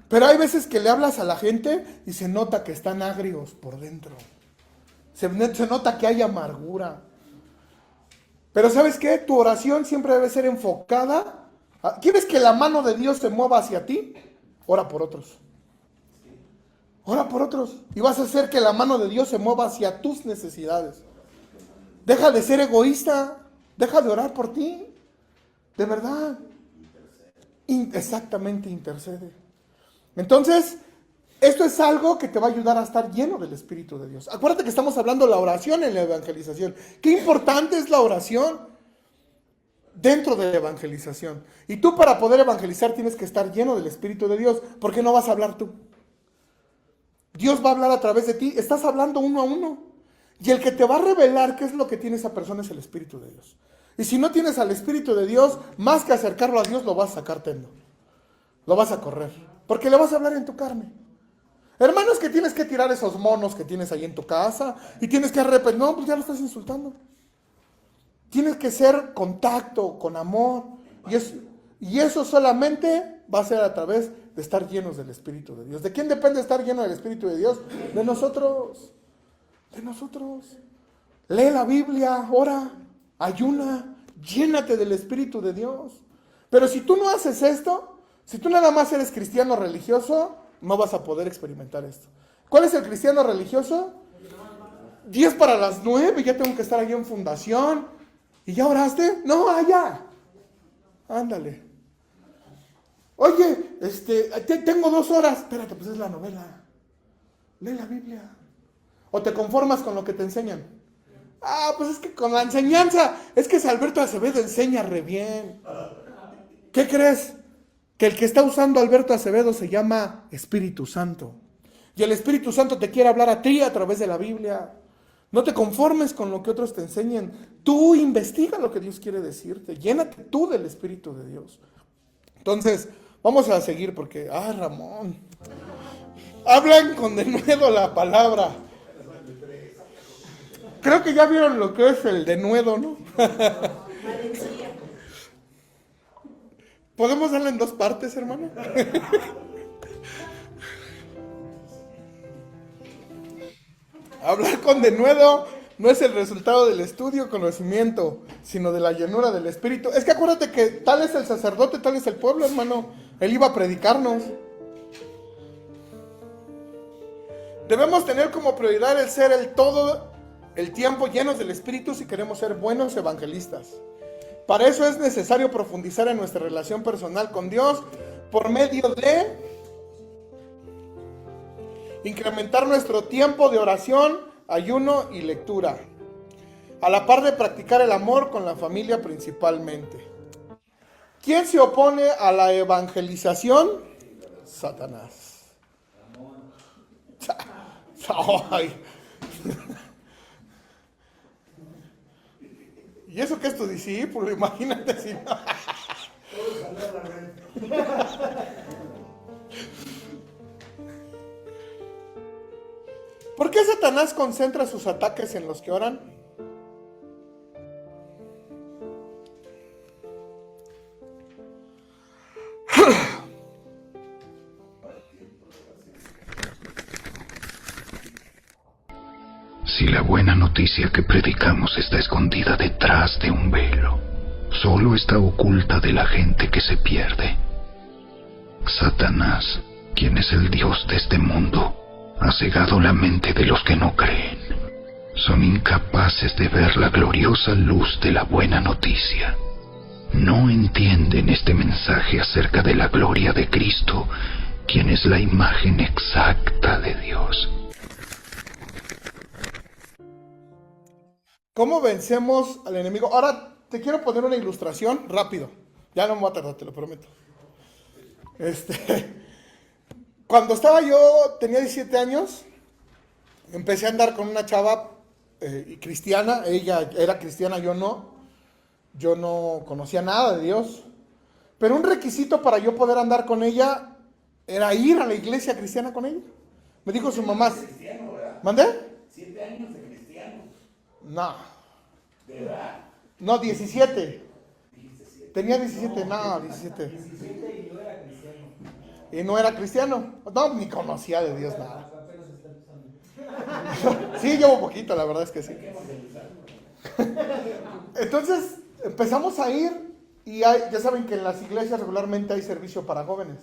Pero hay veces que le hablas a la gente y se nota que están agrios por dentro. Se nota que hay amargura. Pero ¿sabes qué? Tu oración siempre debe ser enfocada. ¿Quieres que la mano de Dios se mueva hacia ti? Ora por otros. Ora por otros y vas a hacer que la mano de Dios se mueva hacia tus necesidades. Deja de ser egoísta, deja de orar por ti, de verdad. Exactamente, intercede. Entonces, esto es algo que te va a ayudar a estar lleno del Espíritu de Dios. Acuérdate que estamos hablando de la oración en la evangelización. Qué importante es la oración dentro de la evangelización. Y tú, para poder evangelizar, tienes que estar lleno del Espíritu de Dios, porque no vas a hablar tú. Dios va a hablar a través de ti. Estás hablando uno a uno. Y el que te va a revelar qué es lo que tiene esa persona es el Espíritu de Dios. Y si no tienes al Espíritu de Dios, más que acercarlo a Dios, lo vas a sacar tendo. Lo vas a correr. Porque le vas a hablar en tu carne. Hermano, es que tienes que tirar esos monos que tienes ahí en tu casa. Y tienes que arrepentir. No, pues ya lo estás insultando. Tienes que ser contacto, con amor. Y eso solamente va a ser a través de estar llenos del Espíritu de Dios. ¿De quién depende estar lleno del Espíritu de Dios? De nosotros. De nosotros. Lee la Biblia, ora, ayuna, llénate del Espíritu de Dios. Pero si tú no haces esto, si tú nada más eres cristiano religioso, no vas a poder experimentar esto. ¿Cuál es el cristiano religioso? 10 para las 9, ya tengo que estar aquí en fundación. ¿Y ya oraste? No, allá. Ándale. Oye, tengo 2 horas. Espérate, pues es la novela. Lee la Biblia. ¿O te conformas con lo que te enseñan? Ah, pues es que con la enseñanza, es que Alberto Acevedo enseña re bien. ¿Qué crees? Que el que está usando Alberto Acevedo se llama Espíritu Santo. Y el Espíritu Santo te quiere hablar a ti a través de la Biblia. No te conformes con lo que otros te enseñen. Tú investiga lo que Dios quiere decirte. Llénate tú del Espíritu de Dios. Entonces, vamos a seguir porque, Ramón, hablan con denuedo la palabra. Creo que ya vieron lo que es el denuedo, ¿no? ¿Podemos darle en 2 partes, hermano? Hablar con denuedo no es el resultado del estudio, conocimiento, sino de la llenura del Espíritu. Es que acuérdate que tal es el sacerdote, tal es el pueblo, hermano. Él iba a predicarnos. Debemos tener como prioridad el ser el todo el tiempo llenos del Espíritu si queremos ser buenos evangelistas. Para eso es necesario profundizar en nuestra relación personal con Dios por medio de incrementar nuestro tiempo de oración, ayuno y lectura, a la par de practicar el amor con la familia principalmente. ¿Quién se opone a la evangelización? Satanás. Ay. ¿Y eso que es tu discípulo? Imagínate si no. ¿Por qué Satanás concentra sus ataques en los que oran? Si la buena noticia que predicamos está escondida detrás de un velo, solo está oculta de la gente que se pierde. Satanás, quien es el Dios de este mundo, ha cegado la mente de los que no creen. Son incapaces de ver la gloriosa luz de la buena noticia. No entienden este mensaje acerca de la gloria de Cristo, quien es la imagen exacta de Dios. ¿Cómo vencemos al enemigo? Ahora te quiero poner una ilustración rápido. Ya no me voy a tardar, te lo prometo. Cuando tenía 17 años, empecé a andar con una chava cristiana. Ella era cristiana, yo no. Yo no conocía nada de Dios. Pero un requisito para yo poder andar con ella era ir a la iglesia cristiana con ella. Me dijo su mamá. ¿Mandé? 7 años de cristiano. No. ¿De edad? No, 17. Tenía 17, no, 17. Y no era cristiano. No, ni conocía de Dios nada. Sí, llevo poquito, la verdad es que sí. Entonces empezamos a ir y ya saben que en las iglesias regularmente hay servicio para jóvenes.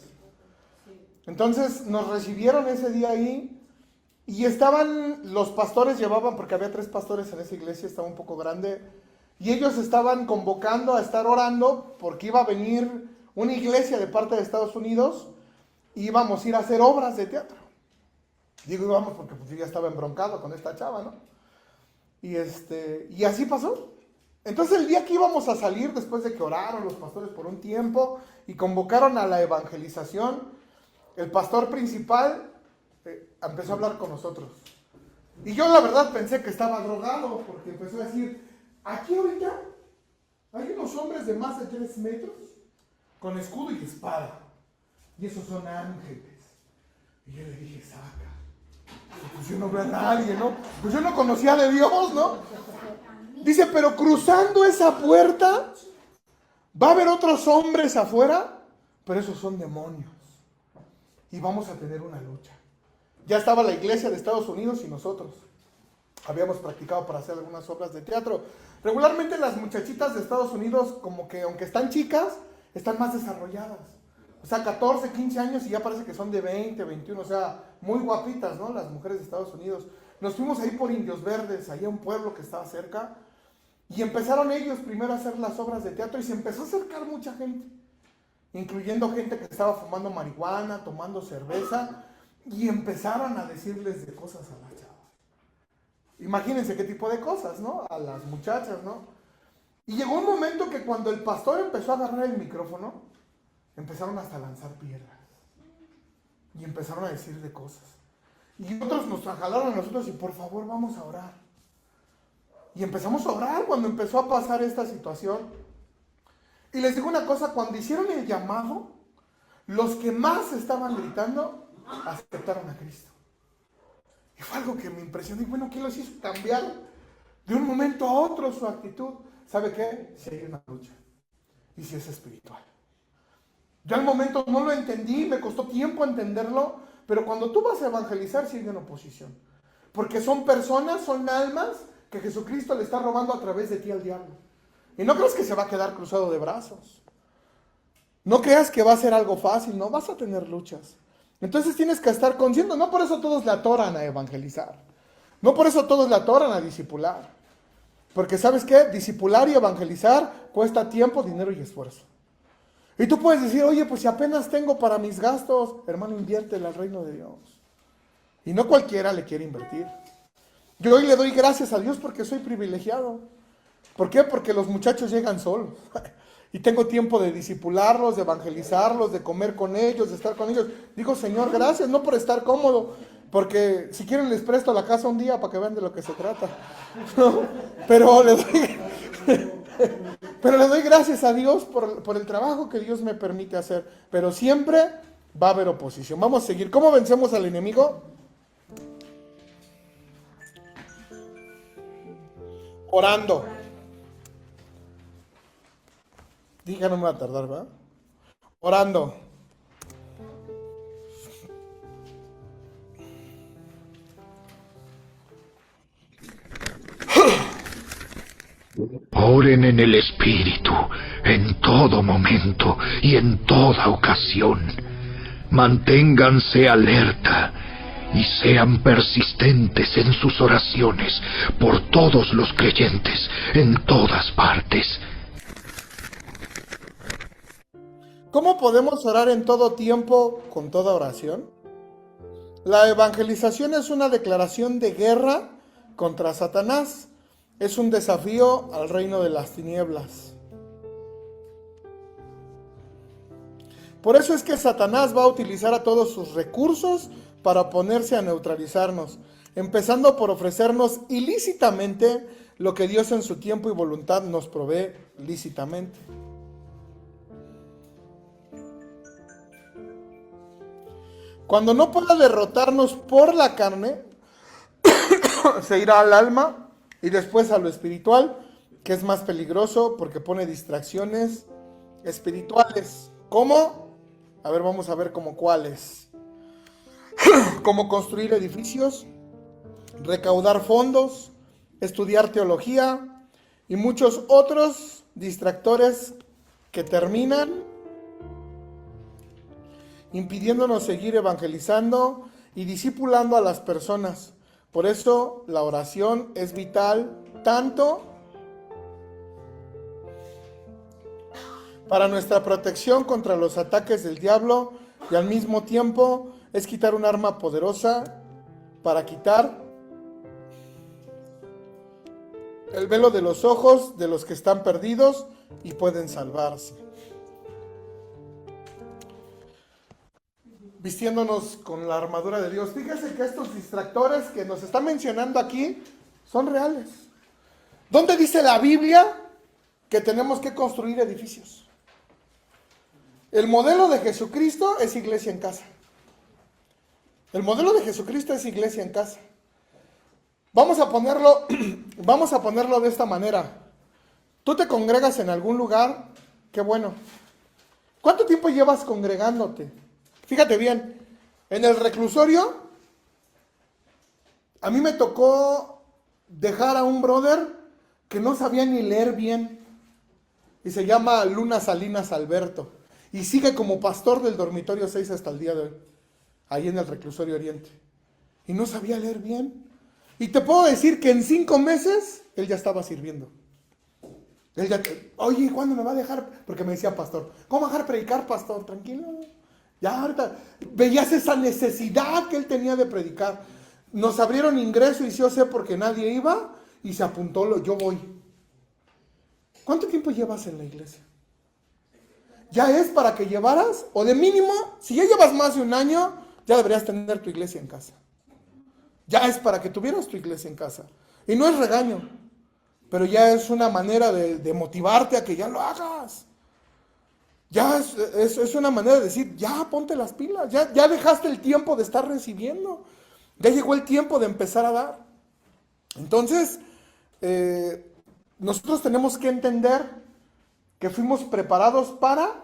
Entonces nos recibieron ese día ahí y estaban, los pastores llevaban, porque había 3 pastores en esa iglesia, estaba un poco grande, y ellos estaban convocando a estar orando porque iba a venir una iglesia de parte de Estados Unidos y íbamos a ir a hacer obras de teatro. Digo íbamos porque pues yo ya estaba embroncado con esta chava, ¿no? Y así pasó. Entonces el día que íbamos a salir, después de que oraron los pastores por un tiempo y convocaron a la evangelización, el pastor principal empezó a hablar con nosotros. Y yo la verdad pensé que estaba drogado, porque empezó a decir, aquí ahorita hay unos hombres de más de 3 metros con escudo y espada. Y esos son ángeles. Y yo le dije, saca. Pues yo no veo a nadie, ¿no? Pues yo no conocía de Dios, ¿no? Dice, pero cruzando esa puerta va a haber otros hombres afuera, pero esos son demonios. Y vamos a tener una lucha. Ya estaba la iglesia de Estados Unidos y nosotros. Habíamos practicado para hacer algunas obras de teatro. Regularmente las muchachitas de Estados Unidos, como que aunque están chicas, están más desarrolladas. O sea, 14, 15 años y ya parece que son de 20, 21, o sea, muy guapitas, ¿no? Las mujeres de Estados Unidos. Nos fuimos ahí por Indios Verdes, allá un pueblo que estaba cerca, y empezaron ellos primero a hacer las obras de teatro y se empezó a acercar mucha gente, incluyendo gente que estaba fumando marihuana, tomando cerveza, y empezaron a decirles de cosas a las chavas. Imagínense qué tipo de cosas, ¿no? A las muchachas, ¿no? Y llegó un momento que cuando el pastor empezó a agarrar el micrófono, empezaron hasta a lanzar piedras. Y empezaron a decirle cosas. Y otros nos jalaron a nosotros y por favor vamos a orar. Y empezamos a orar cuando empezó a pasar esta situación. Y les digo una cosa, cuando hicieron el llamado, los que más estaban gritando, aceptaron a Cristo. Y fue algo que me impresionó. Y bueno, ¿qué los hizo cambiar de un momento a otro su actitud? ¿Sabe qué? Si hay una lucha. Y si es espiritual. Yo al momento no lo entendí, me costó tiempo entenderlo, pero cuando tú vas a evangelizar, sí hay una oposición. Porque son personas, son almas que Jesucristo le está robando a través de ti al diablo. Y no creas que se va a quedar cruzado de brazos. No creas que va a ser algo fácil, no, vas a tener luchas. Entonces tienes que estar consciente, no por eso todos le atoran a evangelizar. No por eso todos le atoran a discipular. Porque ¿sabes qué? Discipular y evangelizar cuesta tiempo, dinero y esfuerzo. Y tú puedes decir, oye, pues si apenas tengo para mis gastos, hermano, inviértele al reino de Dios. Y no cualquiera le quiere invertir. Yo hoy le doy gracias a Dios porque soy privilegiado. ¿Por qué? Porque los muchachos llegan solos. Y tengo tiempo de discipularlos, de evangelizarlos, de comer con ellos, de estar con ellos. Digo, Señor, gracias, no por estar cómodo, porque si quieren les presto la casa un día para que vean de lo que se trata. ¿No? Pero le doy gracias a Dios por el trabajo que Dios me permite hacer. Pero siempre va a haber oposición. Vamos a seguir. ¿Cómo vencemos al enemigo? Orando. Diga, no me va a tardar, ¿verdad? Orando. Oren en el Espíritu, en todo momento y en toda ocasión. Manténganse alerta y sean persistentes en sus oraciones por todos los creyentes en todas partes. ¿Cómo podemos orar en todo tiempo con toda oración? La evangelización es una declaración de guerra contra Satanás. Es un desafío al reino de las tinieblas. Por eso es que Satanás va a utilizar a todos sus recursos para ponerse a neutralizarnos, empezando por ofrecernos ilícitamente lo que Dios en su tiempo y voluntad nos provee lícitamente. Cuando no pueda derrotarnos por la carne, se irá al alma y después a lo espiritual, que es más peligroso porque pone distracciones espirituales. ¿Cómo? A ver, vamos a ver como cuáles. Como construir edificios, recaudar fondos, estudiar teología y muchos otros distractores que terminan impidiéndonos seguir evangelizando y discipulando a las personas. Por eso la oración es vital tanto para nuestra protección contra los ataques del diablo y al mismo tiempo es quitar un arma poderosa para quitar el velo de los ojos de los que están perdidos y pueden salvarse. Vistiéndonos con la armadura de Dios. Fíjese que estos distractores que nos está mencionando aquí son reales. ¿Dónde dice la Biblia que tenemos que construir edificios? El modelo de Jesucristo es iglesia en casa. El modelo de Jesucristo es iglesia en casa. Vamos a ponerlo de esta manera. Tú te congregas en algún lugar, qué bueno. ¿Cuánto tiempo llevas congregándote? Fíjate bien, en el reclusorio, a mí me tocó dejar a un brother que no sabía ni leer bien. Y se llama Luna Salinas Alberto. Y sigue como pastor del dormitorio 6 hasta el día de hoy. Ahí en el reclusorio Oriente. Y no sabía leer bien. Y te puedo decir que en 5 meses, él ya estaba sirviendo. Él ya, oye, ¿cuándo me va a dejar? Porque me decía pastor, ¿cómo dejar predicar, pastor? Tranquilo. Ya ahorita, veías esa necesidad que él tenía de predicar. Nos abrieron ingreso y yo sé porque nadie iba y se apuntó, yo voy. ¿Cuánto tiempo llevas en la iglesia? ¿Ya es para que llevaras? O de mínimo, si ya llevas más de un año, ya deberías tener tu iglesia en casa. Ya es para que tuvieras tu iglesia en casa. Y no es regaño, pero ya es una manera de motivarte a que ya lo hagas. Ya es una manera de decir, ya ponte las pilas, ya dejaste el tiempo de estar recibiendo. Ya llegó el tiempo de empezar a dar. Entonces, nosotros tenemos que entender que fuimos preparados para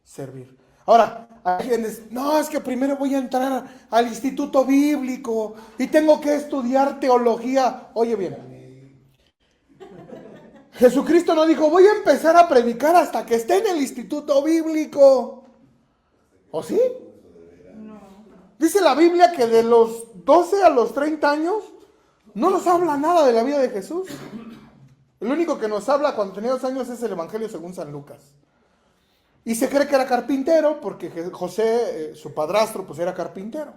servir. Ahora, hay quienes, no, es que primero voy a entrar al instituto bíblico y tengo que estudiar teología. Oye bien, Jesucristo no dijo, voy a empezar a predicar hasta que esté en el instituto bíblico. ¿O sí? Dice la Biblia que de los 12 a los 30 años no nos habla nada de la vida de Jesús. El único que nos habla cuando tenía 2 años es el Evangelio según San Lucas. Y se cree que era carpintero porque José, su padrastro, pues era carpintero.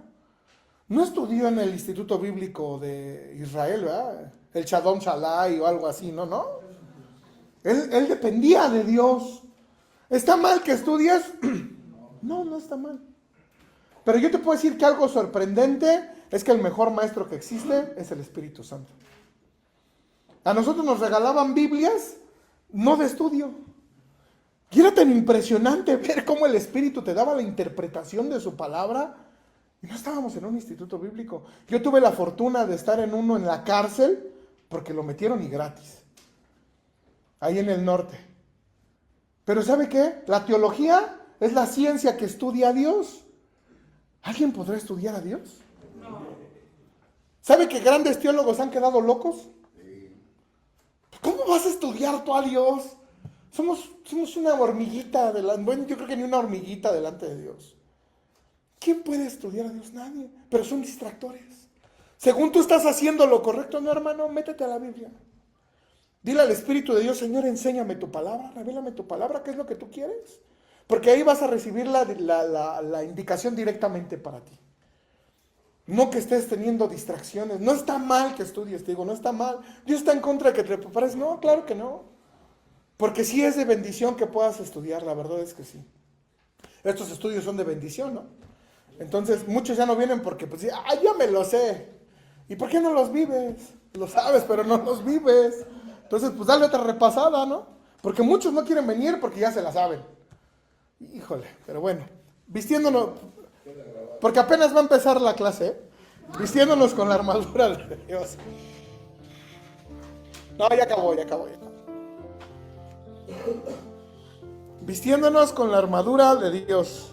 No estudió en el Instituto Bíblico de Israel, ¿verdad? El Shalom Shalai o algo así, no. Él dependía de Dios. ¿Está mal que estudies? No está mal. Pero yo te puedo decir que algo sorprendente es que el mejor maestro que existe es el Espíritu Santo. A nosotros nos regalaban Biblias, no de estudio. Y era tan impresionante ver cómo el Espíritu te daba la interpretación de su palabra. Y no estábamos en un instituto bíblico. Yo tuve la fortuna de estar en uno en la cárcel, porque lo metieron y gratis. Ahí en el norte. Pero ¿sabe qué? La teología es la ciencia que estudia a Dios. ¿Alguien podrá estudiar a Dios? No. ¿Sabe que grandes teólogos han quedado locos? ¿Cómo vas a estudiar tú a Dios? Somos una hormiguita, bueno, yo creo que ni una hormiguita delante de Dios. ¿Quién puede estudiar a Dios? Nadie, pero son distractores. Según tú estás haciendo lo correcto, no, hermano, métete a la Biblia. Dile al Espíritu de Dios, Señor, enséñame tu palabra, revélame tu palabra, ¿qué es lo que tú quieres? Porque ahí vas a recibir la indicación directamente para ti. No que estés teniendo distracciones. No está mal que estudies, te digo, no está mal. Dios está en contra de que te prepares. No, claro que no. Porque sí es de bendición que puedas estudiar, la verdad es que sí. Estos estudios son de bendición, ¿no? Entonces, muchos ya no vienen porque, pues, ya me lo sé. ¿Y por qué no los vives? Lo sabes, pero no los vives. Entonces, pues, dale otra repasada, ¿no? Porque muchos no quieren venir porque ya se la saben. Híjole, pero bueno, vistiéndonos, porque apenas va a empezar la clase, ¿eh? Vistiéndonos con la armadura de Dios. No, ya acabó. Vistiéndonos con la armadura de Dios.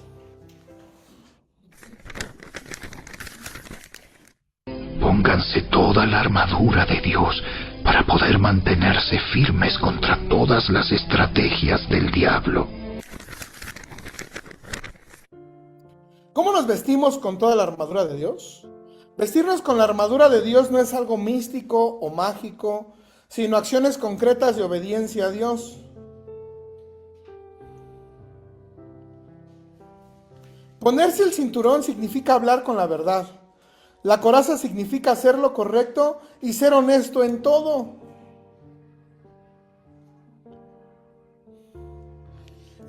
Pónganse toda la armadura de Dios para poder mantenerse firmes contra todas las estrategias del diablo. ¿Cómo nos vestimos con toda la armadura de Dios? Vestirnos con la armadura de Dios no es algo místico o mágico, sino acciones concretas de obediencia a Dios. Ponerse el cinturón significa hablar con la verdad. La coraza significa hacer lo correcto y ser honesto en todo.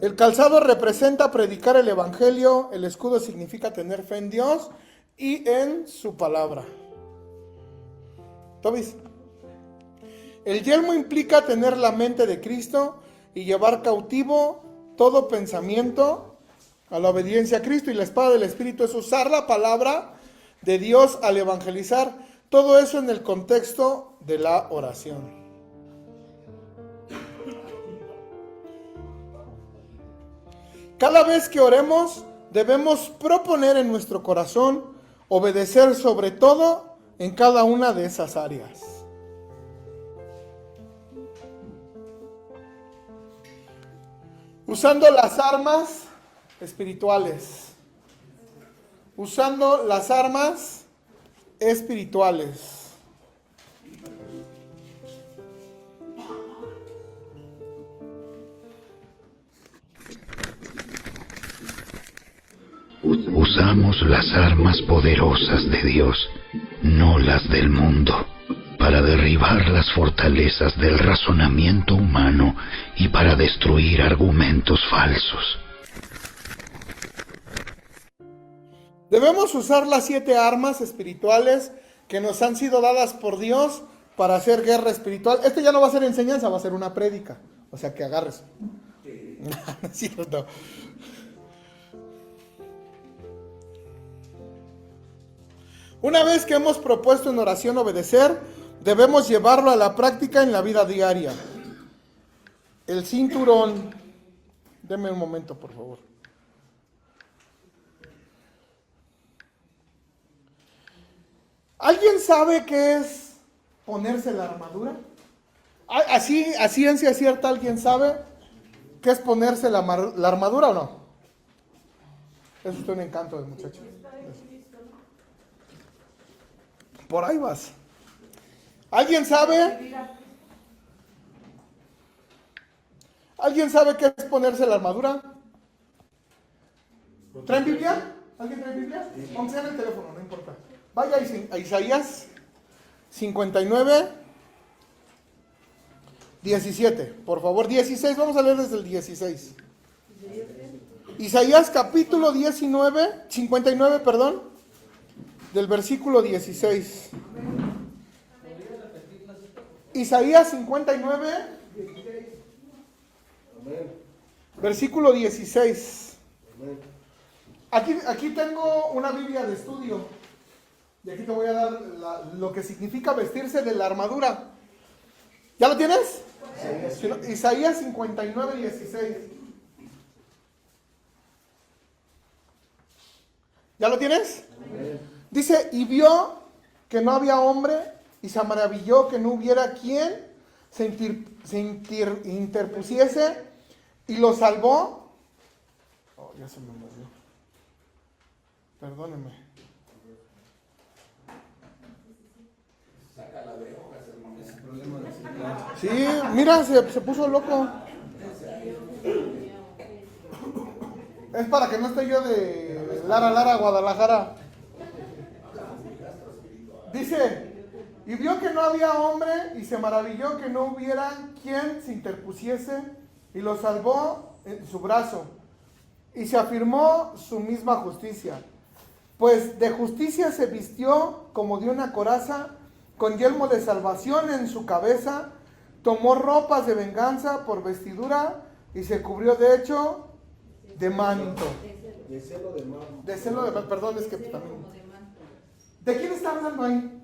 El calzado representa predicar el evangelio, el escudo significa tener fe en Dios y en su palabra. ¿Tobis? El yelmo implica tener la mente de Cristo y llevar cautivo todo pensamiento a la obediencia a Cristo, y la espada del Espíritu es usar la palabra de Dios al evangelizar. Todo eso en el contexto de la oración. Cada vez que oremos, debemos proponer en nuestro corazón obedecer sobre todo en cada una de esas áreas. Usando las armas espirituales. Usando las armas espirituales. Usamos las armas poderosas de Dios, no las del mundo, para derribar las fortalezas del razonamiento humano y para destruir argumentos falsos. Debemos usar las 7 armas espirituales que nos han sido dadas por Dios para hacer guerra espiritual. Este ya no va a ser enseñanza, va a ser una prédica. O sea que agarres. Sí, no. Una vez que hemos propuesto en oración obedecer, debemos llevarlo a la práctica en la vida diaria. El cinturón. Deme un momento, por favor. ¿Alguien sabe qué es ponerse la armadura? ¿Así a ciencia cierta alguien sabe qué es ponerse la armadura o no? Eso es un encanto del muchacho. Por ahí vas. ¿Alguien sabe? ¿Alguien sabe qué es ponerse la armadura? ¿Traen Biblia? ¿Alguien trae Biblia? Pónganse en el teléfono, no importa. Vaya a Isaías 59, 17. Por favor, 16. Vamos a leer desde el 16. Isaías capítulo 59, perdón, del versículo 16. Isaías 59, versículo 16. Aquí tengo una Biblia de estudio. Y aquí te voy a dar lo que significa vestirse de la armadura. ¿Ya lo tienes? Sí. Isaías 59, 16. ¿Ya lo tienes? Dice, y vio que no había hombre y se maravilló que no hubiera quien se interpusiese y lo salvó. Oh, ya se me movió. Perdónenme. Sí, mira, se puso loco. Es para que no esté yo de Lara, Guadalajara. Dice, y vio que no había hombre y se maravilló que no hubiera quien se interpusiese y lo salvó en su brazo. Y se afirmó su misma justicia. Pues de justicia se vistió como de una coraza, con yelmo de salvación en su cabeza, tomó ropas de venganza por vestidura y se cubrió de hecho de manto. De celo de manto. De celo de manto, perdón, es que también. ¿De quién está hablando ahí?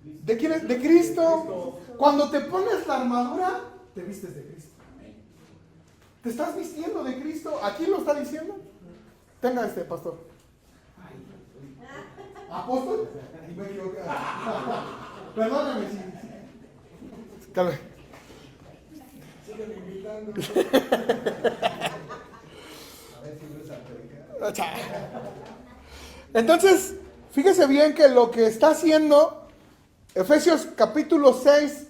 ¿De quién es? De Cristo. Cuando te pones la armadura, te vistes de Cristo. Te estás vistiendo de Cristo. ¿Aquí lo está diciendo? Tenga pastor. ¿Apóstol? Me equivoqué. Perdóname si. Calme. Sígueme invitando. Entonces, fíjese bien que lo que está haciendo Efesios capítulo 6,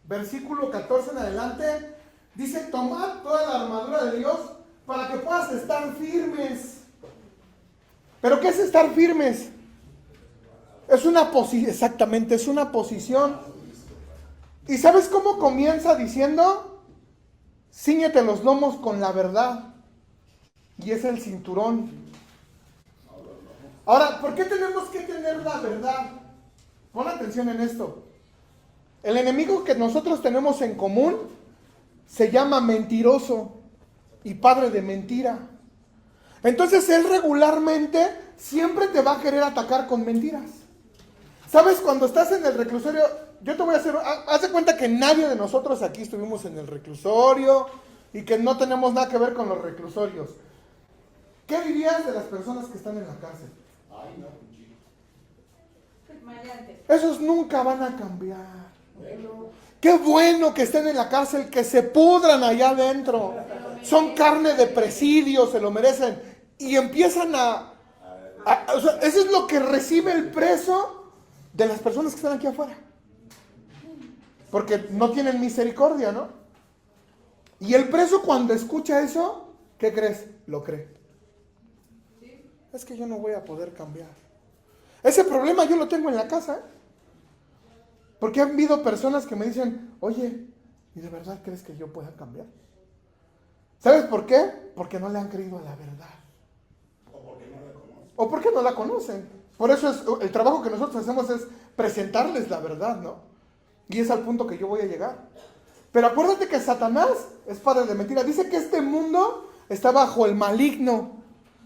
versículo 14 en adelante, dice, tomad toda la armadura de Dios para que puedas estar firmes. ¿Pero qué es estar firmes? Es una posición, exactamente, es una posición. ¿Y sabes cómo comienza diciendo? Cíñete los lomos con la verdad. Y es el cinturón. Ahora, ¿por qué tenemos que tener la verdad? Pon atención en esto. El enemigo que nosotros tenemos en común se llama mentiroso y padre de mentira. Entonces él regularmente siempre te va a querer atacar con mentiras. ¿Sabes? Cuando estás en el reclusorio, yo te voy a hacer, haz de cuenta que nadie de nosotros aquí estuvimos en el reclusorio y que no tenemos nada que ver con los reclusorios. ¿Qué dirías de las personas que están en la cárcel? Ay, no, Esos nunca van a cambiar. Qué bueno que estén en la cárcel, que se pudran allá adentro. Son carne de presidio, se lo merecen. Y empiezan o sea, eso es lo que recibe el preso de las personas que están aquí afuera. Porque no tienen misericordia, ¿no? Y el preso cuando escucha eso, ¿qué crees? Lo cree. Es que yo no voy a poder cambiar. Ese problema yo lo tengo en la casa, ¿eh? Porque han habido personas que me dicen, oye, ¿y de verdad crees que yo pueda cambiar? ¿Sabes por qué? Porque no le han creído a la verdad. O porque no la conocen. Por eso el trabajo que nosotros hacemos es presentarles la verdad, ¿no? Y es al punto que yo voy a llegar. Pero acuérdate que Satanás es padre de mentira. Dice que este mundo está bajo el maligno.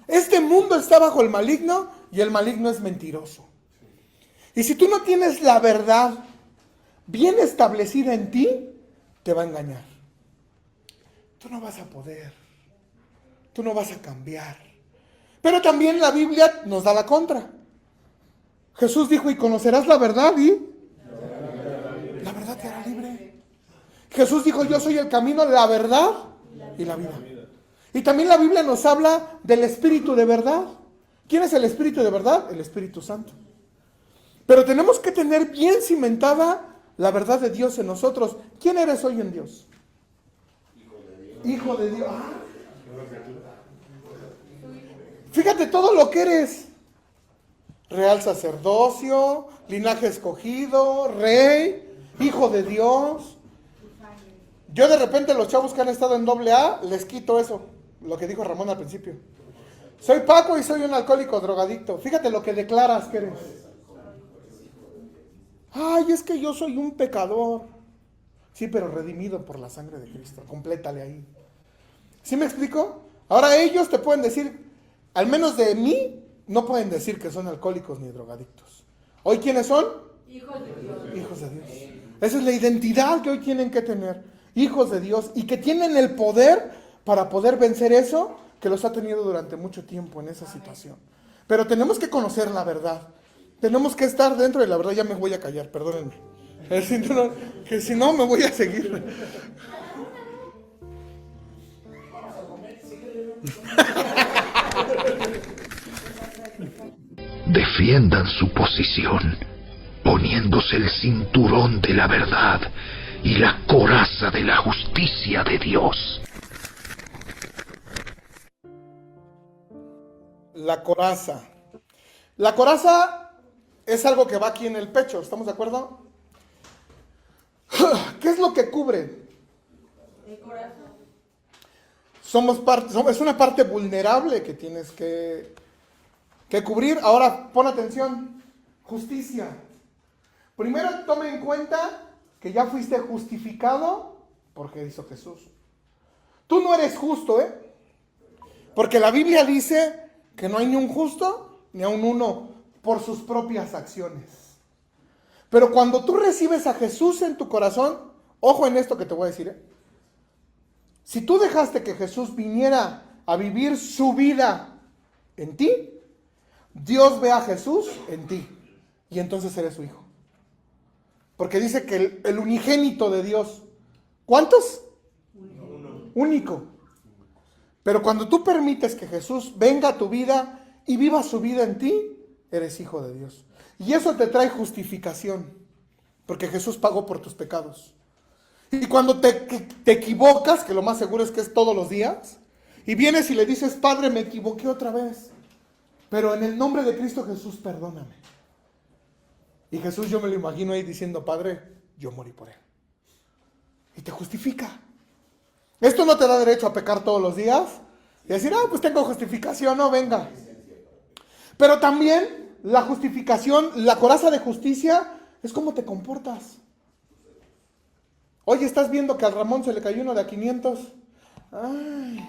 Este mundo está bajo el maligno y el maligno es mentiroso. Y si tú no tienes la verdad bien establecida en ti, te va a engañar. Tú no vas a poder. Tú no vas a cambiar. Pero también la Biblia nos da la contra. Jesús dijo, y conocerás la verdad y la verdad te hará libre. Jesús dijo, yo soy el camino, la verdad y la vida. Y también la Biblia nos habla del Espíritu de verdad. ¿Quién es el Espíritu de verdad? El Espíritu Santo. Pero tenemos que tener bien cimentada la verdad de Dios en nosotros. ¿Quién eres hoy en Dios? Hijo de Dios. Ah. Fíjate todo lo que eres. Real sacerdocio, linaje escogido, rey, hijo de Dios. Yo de repente los chavos que han estado en AA, les quito eso, lo que dijo Ramón al principio. Soy Paco y soy un alcohólico drogadicto. Fíjate lo que declaras que eres. Ay, es que yo soy un pecador. Sí, pero redimido por la sangre de Cristo. Complétale ahí. ¿Sí me explico? Ahora ellos te pueden decir, al menos de mí, no pueden decir que son alcohólicos ni drogadictos. ¿Hoy quiénes son? Hijos de Dios. Hijos de Dios. Esa es la identidad que hoy tienen que tener. Hijos de Dios. Y que tienen el poder para poder vencer eso que los ha tenido durante mucho tiempo en esa situación. Pero tenemos que conocer la verdad. Tenemos que estar dentro de la verdad. Ya me voy a callar, perdónenme. Que si no me voy a seguir. Defiendan su posición, poniéndose el cinturón de la verdad y la coraza de la justicia de Dios. La coraza. La coraza es algo que va aquí en el pecho, ¿estamos de acuerdo? ¿Qué es lo que cubre? El corazón. Es una parte vulnerable que tienes que cubrir. Ahora, pon atención. Justicia. Primero tome en cuenta que ya fuiste justificado porque hizo Jesús. Tú no eres justo, ¿eh? Porque la Biblia dice que no hay ni un justo ni aun uno por sus propias acciones. Pero cuando tú recibes a Jesús en tu corazón, ojo en esto que te voy a decir, ¿eh? Si tú dejaste que Jesús viniera a vivir su vida en ti, Dios ve a Jesús en ti y entonces eres su hijo. Porque dice que el unigénito de Dios, ¿cuántos? Uno. Único. Pero cuando tú permites que Jesús venga a tu vida y viva su vida en ti, eres hijo de Dios. Y eso te trae justificación, porque Jesús pagó por tus pecados. Y cuando te equivocas, que lo más seguro es que es todos los días, y vienes y le dices, Padre, me equivoqué otra vez, pero en el nombre de Cristo Jesús, perdóname. Y Jesús, yo me lo imagino ahí diciendo, Padre, yo morí por él. Y te justifica. Esto no te da derecho a pecar todos los días y decir, pues tengo justificación, no, venga. Pero también la justificación, la coraza de justicia, es cómo te comportas. Oye, ¿estás viendo que al Ramón se le cayó uno de a 500? Ay.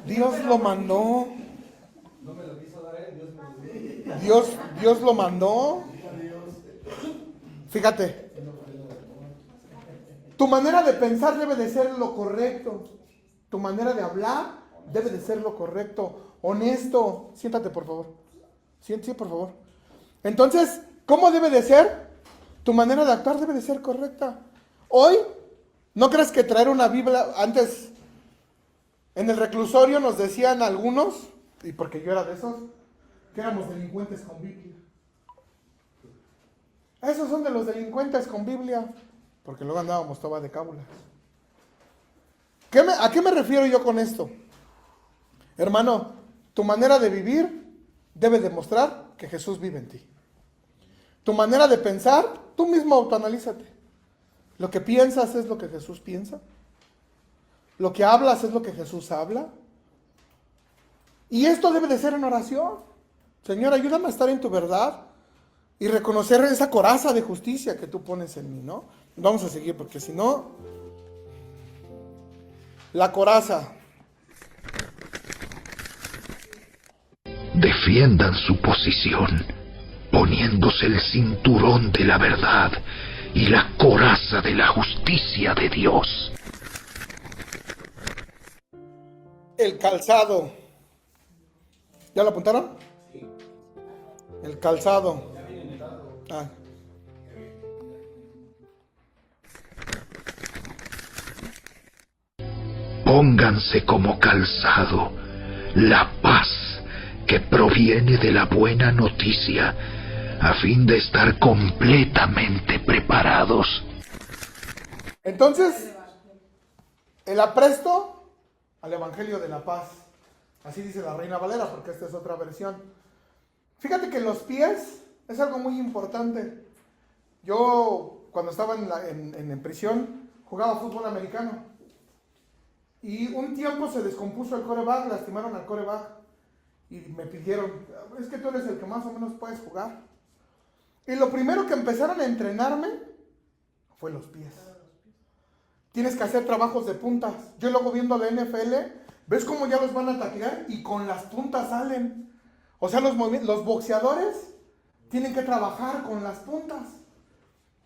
Dios lo mandó. Dios lo mandó. Fíjate. Tu manera de pensar debe de ser lo correcto. Tu manera de hablar debe de ser lo correcto. Honesto. Siéntate, por favor. Sí, por favor. Entonces, ¿cómo debe de ser? Tu manera de actuar debe de ser correcta. Hoy, ¿no crees que traer una Biblia? Antes, en el reclusorio nos decían algunos, y porque yo era de esos, que éramos delincuentes con Biblia. Esos son de los delincuentes con Biblia, porque luego andábamos toda de cábulas. ¿A qué me refiero yo con esto? Hermano, tu manera de vivir debe demostrar que Jesús vive en ti. Tu manera de pensar, tú mismo autoanalízate. Lo que piensas es lo que Jesús piensa. Lo que hablas es lo que Jesús habla. Y esto debe de ser en oración. Señor, ayúdame a estar en tu verdad y reconocer esa coraza de justicia que tú pones en mí, ¿no? Vamos a seguir porque si no, la coraza. Defiendan su posición, poniéndose el cinturón de la verdad y la coraza de la justicia de Dios. El calzado. ¿Ya lo apuntaron? Sí. El calzado. Pónganse como calzado la paz que proviene de la buena noticia, a fin de estar completamente preparados. Entonces, el apresto al Evangelio de la Paz. Así dice la Reina Valera, porque esta es otra versión. Fíjate que los pies es algo muy importante. Yo, cuando estaba en prisión, jugaba fútbol americano. Y un tiempo se descompuso el quarterback, lastimaron al quarterback. Y me pidieron, es que tú eres el que más o menos puedes jugar. Y lo primero que empezaron a entrenarme fue los pies. Tienes que hacer trabajos de puntas. Yo luego viendo la NFL, ves cómo ya los van a taclear y con las puntas salen. O sea, los boxeadores tienen que trabajar con las puntas.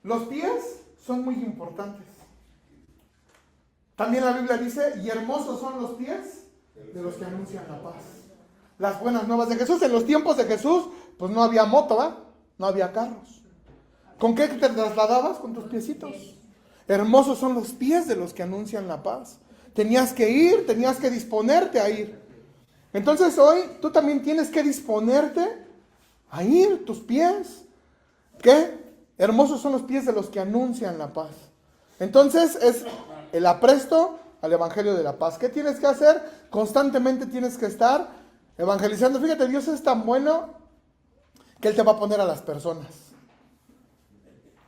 Los pies son muy importantes. También la Biblia dice, y hermosos son los pies de los que anuncian la paz. Las buenas nuevas de Jesús. En los tiempos de Jesús, pues no había moto, ¿verdad? No había carros. ¿Con qué te trasladabas? Con tus piecitos. Hermosos son los pies de los que anuncian la paz. Tenías que ir, tenías que disponerte a ir. Entonces hoy tú también tienes que disponerte a ir, tus pies. ¿Qué? Hermosos son los pies de los que anuncian la paz. Entonces es el apresto al Evangelio de la Paz. ¿Qué tienes que hacer? Constantemente tienes que estar evangelizando. Fíjate, Dios es tan bueno que Él te va a poner a las personas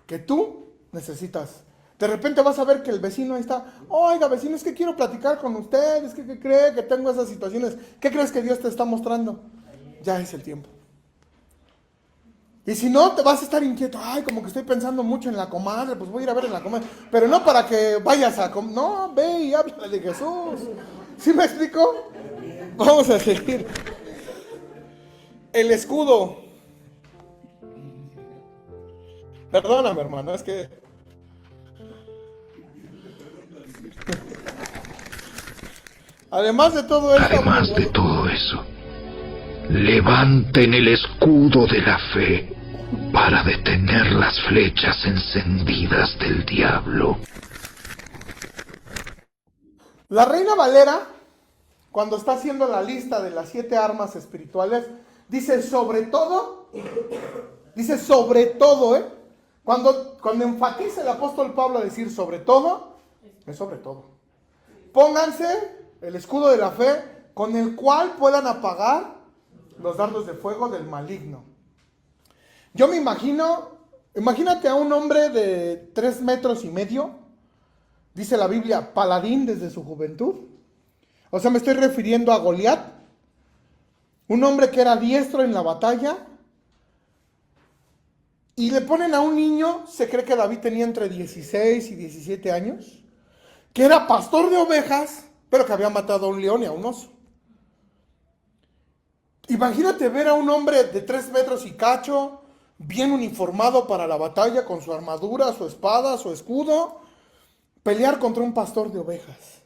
que tú necesitas. De repente vas a ver que el vecino ahí está. Oiga, vecino, es que quiero platicar con usted. Es que cree que tengo esas situaciones. ¿Qué crees que Dios te está mostrando? Ya es el tiempo. Y si no, te vas a estar inquieto. Ay, como que estoy pensando mucho en la comadre. Pues voy a ir a ver en la comadre. Pero no para que vayas a... No, ve y habla de Jesús. ¿Sí me explico? Vamos a seguir. El escudo. Perdóname, hermano, es que... Además de todo eso, levanten el escudo de la fe para detener las flechas encendidas del diablo. La Reina Valera, cuando está haciendo la lista de las 7 armas espirituales, dice sobre todo, Cuando enfatiza el apóstol Pablo a decir sobre todo, es sobre todo. Pónganse el escudo de la fe con el cual puedan apagar los dardos de fuego del maligno. Yo me imagínate a un hombre de 3 metros y medio, dice la Biblia, paladín desde su juventud. O sea, me estoy refiriendo a Goliat, un hombre que era diestro en la batalla. Y le ponen a un niño, se cree que David tenía entre 16 y 17 años, que era pastor de ovejas, pero que había matado a un león y a un oso. Imagínate ver a un hombre de 3 metros y cacho, bien uniformado para la batalla, con su armadura, su espada, su escudo, pelear contra un pastor de ovejas.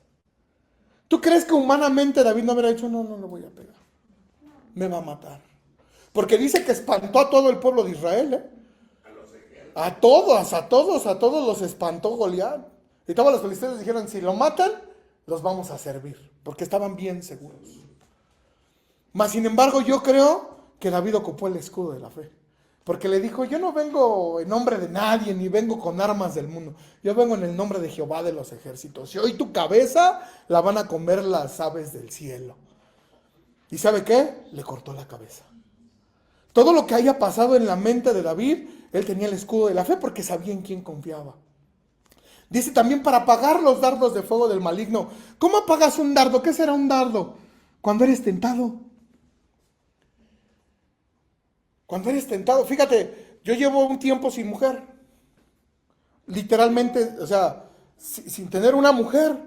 ¿Tú crees que humanamente David no hubiera dicho, no le voy a pegar? Me va a matar. Porque dice que espantó a todo el pueblo de Israel, ¿eh? A todos los espantó Goliat. Y todos los filisteos dijeron, si lo matan, los vamos a servir. Porque estaban bien seguros. Mas, sin embargo, yo creo que David ocupó el escudo de la fe. Porque le dijo, yo no vengo en nombre de nadie, ni vengo con armas del mundo. Yo vengo en el nombre de Jehová de los ejércitos. Y hoy tu cabeza la van a comer las aves del cielo. ¿Y sabe qué? Le cortó la cabeza. Todo lo que haya pasado en la mente de David, él tenía el escudo de la fe porque sabía en quién confiaba. Dice también para apagar los dardos de fuego del maligno. ¿Cómo apagas un dardo? ¿Qué será un dardo? Cuando eres tentado. Cuando eres tentado. Fíjate, yo llevo un tiempo sin mujer. Literalmente, o sea, sin tener una mujer.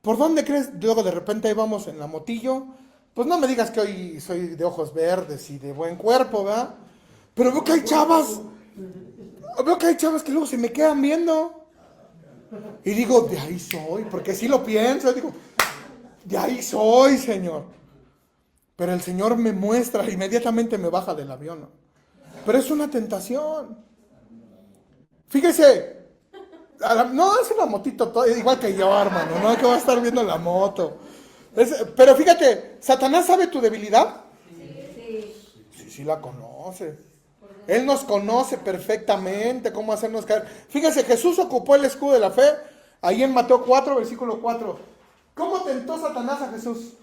¿Por dónde crees? Luego de repente ahí vamos en la motillo. Pues no me digas que hoy soy de ojos verdes y de buen cuerpo, ¿verdad? Pero veo que hay chavas que luego se me quedan viendo. Y digo, de ahí soy, porque sí lo pienso, digo, de ahí soy, Señor. Pero el Señor me muestra, inmediatamente me baja del avión, ¿no? Pero es una tentación. Fíjese, no es una motito, igual que yo, hermano, no que va a estar viendo la moto. Pero fíjate, ¿Satanás sabe tu debilidad? Sí, la conoce. Él nos conoce perfectamente cómo hacernos caer. Fíjese, Jesús ocupó el escudo de la fe, ahí en Mateo 4, versículo 4. ¿Cómo tentó Satanás a Jesús?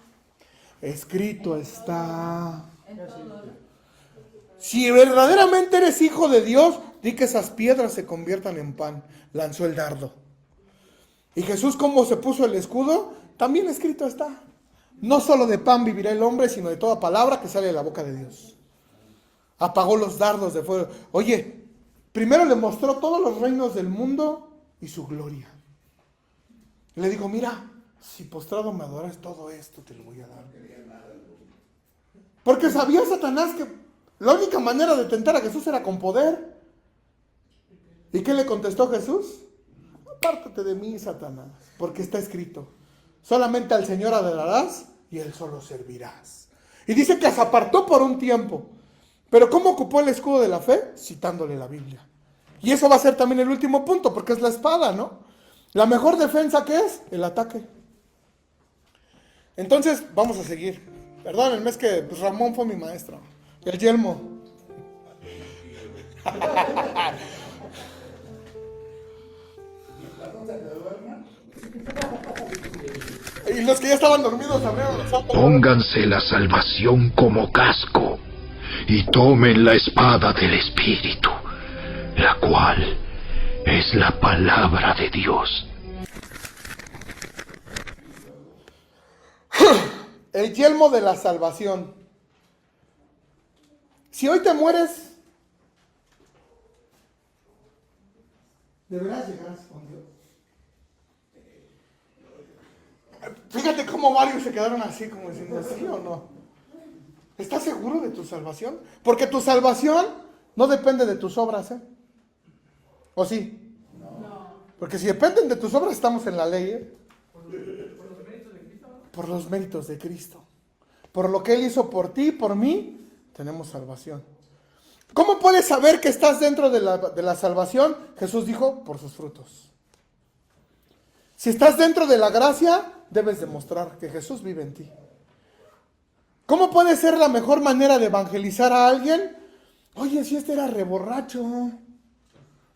Escrito está. Si verdaderamente eres hijo de Dios, di que esas piedras se conviertan en pan. Lanzó el dardo. Y Jesús, ¿cómo se puso el escudo? También escrito está. No solo de pan vivirá el hombre, sino de toda palabra que sale de la boca de Dios. Apagó los dardos de fuego. Oye, primero le mostró todos los reinos del mundo y su gloria. Le dijo, mira, si postrado me adoras, todo esto te lo voy a dar. Porque sabía Satanás que la única manera de tentar a Jesús era con poder. ¿Y qué le contestó Jesús? Apártate de mí, Satanás, porque está escrito. Solamente al Señor adorarás y Él solo servirás. Y dice que se apartó por un tiempo. Pero ¿cómo ocupó el escudo de la fe? Citándole la Biblia. Y eso va a ser también el último punto, porque es la espada, ¿no? La mejor defensa, ¿qué es? El ataque. Entonces, vamos a seguir. Perdónenme, es que pues, Ramón fue mi maestro. El yelmo. Y los que ya estaban dormidos abrieron los ojos. Pónganse la salvación como casco y tomen la espada del Espíritu, la cual es la palabra de Dios. El yelmo de la salvación. Si hoy te mueres, deberás llegar con Dios. Fíjate cómo varios se quedaron así, como diciendo, ¿sí o no? ¿Estás seguro de tu salvación? Porque tu salvación no depende de tus obras, ¿eh? ¿O sí? No. Porque si dependen de tus obras, estamos en la ley, ¿eh? Por los méritos de Cristo. Por lo que Él hizo por ti y por mí, tenemos salvación. ¿Cómo puedes saber que estás dentro de la salvación? Jesús dijo, por sus frutos. Si estás dentro de la gracia, debes demostrar que Jesús vive en ti. ¿Cómo puede ser la mejor manera de evangelizar a alguien? Oye, si este era reborracho,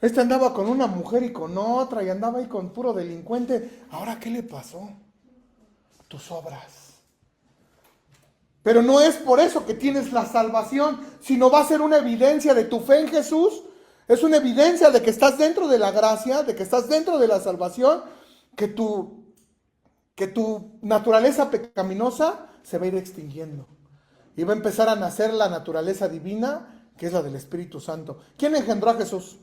este andaba con una mujer y con otra, y andaba ahí con puro delincuente, ¿ahora qué le pasó? Tus obras. Pero no es por eso que tienes la salvación, sino va a ser una evidencia de tu fe en Jesús, es una evidencia de que estás dentro de la gracia, de que estás dentro de la salvación, que tu naturaleza pecaminosa se va a ir extinguiendo. Y va a empezar a nacer la naturaleza divina, que es la del Espíritu Santo. ¿Quién engendró a Jesús?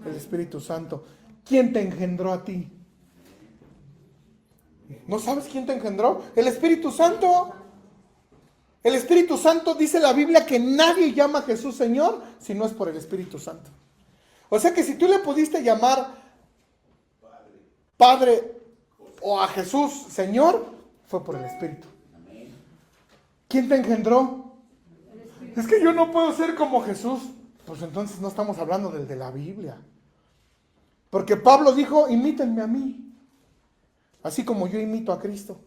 El Espíritu Santo. ¿Quién te engendró a ti? ¿No sabes quién te engendró? El Espíritu Santo. El Espíritu Santo, dice la Biblia, que nadie llama a Jesús Señor si no es por el Espíritu Santo. O sea que si tú le pudiste llamar Padre o a Jesús Señor, fue por el Espíritu. ¿Quién te engendró? Es que yo no puedo ser como Jesús. Pues entonces no estamos hablando del de la Biblia. Porque Pablo dijo, imítenme a mí, así como yo imito a Cristo.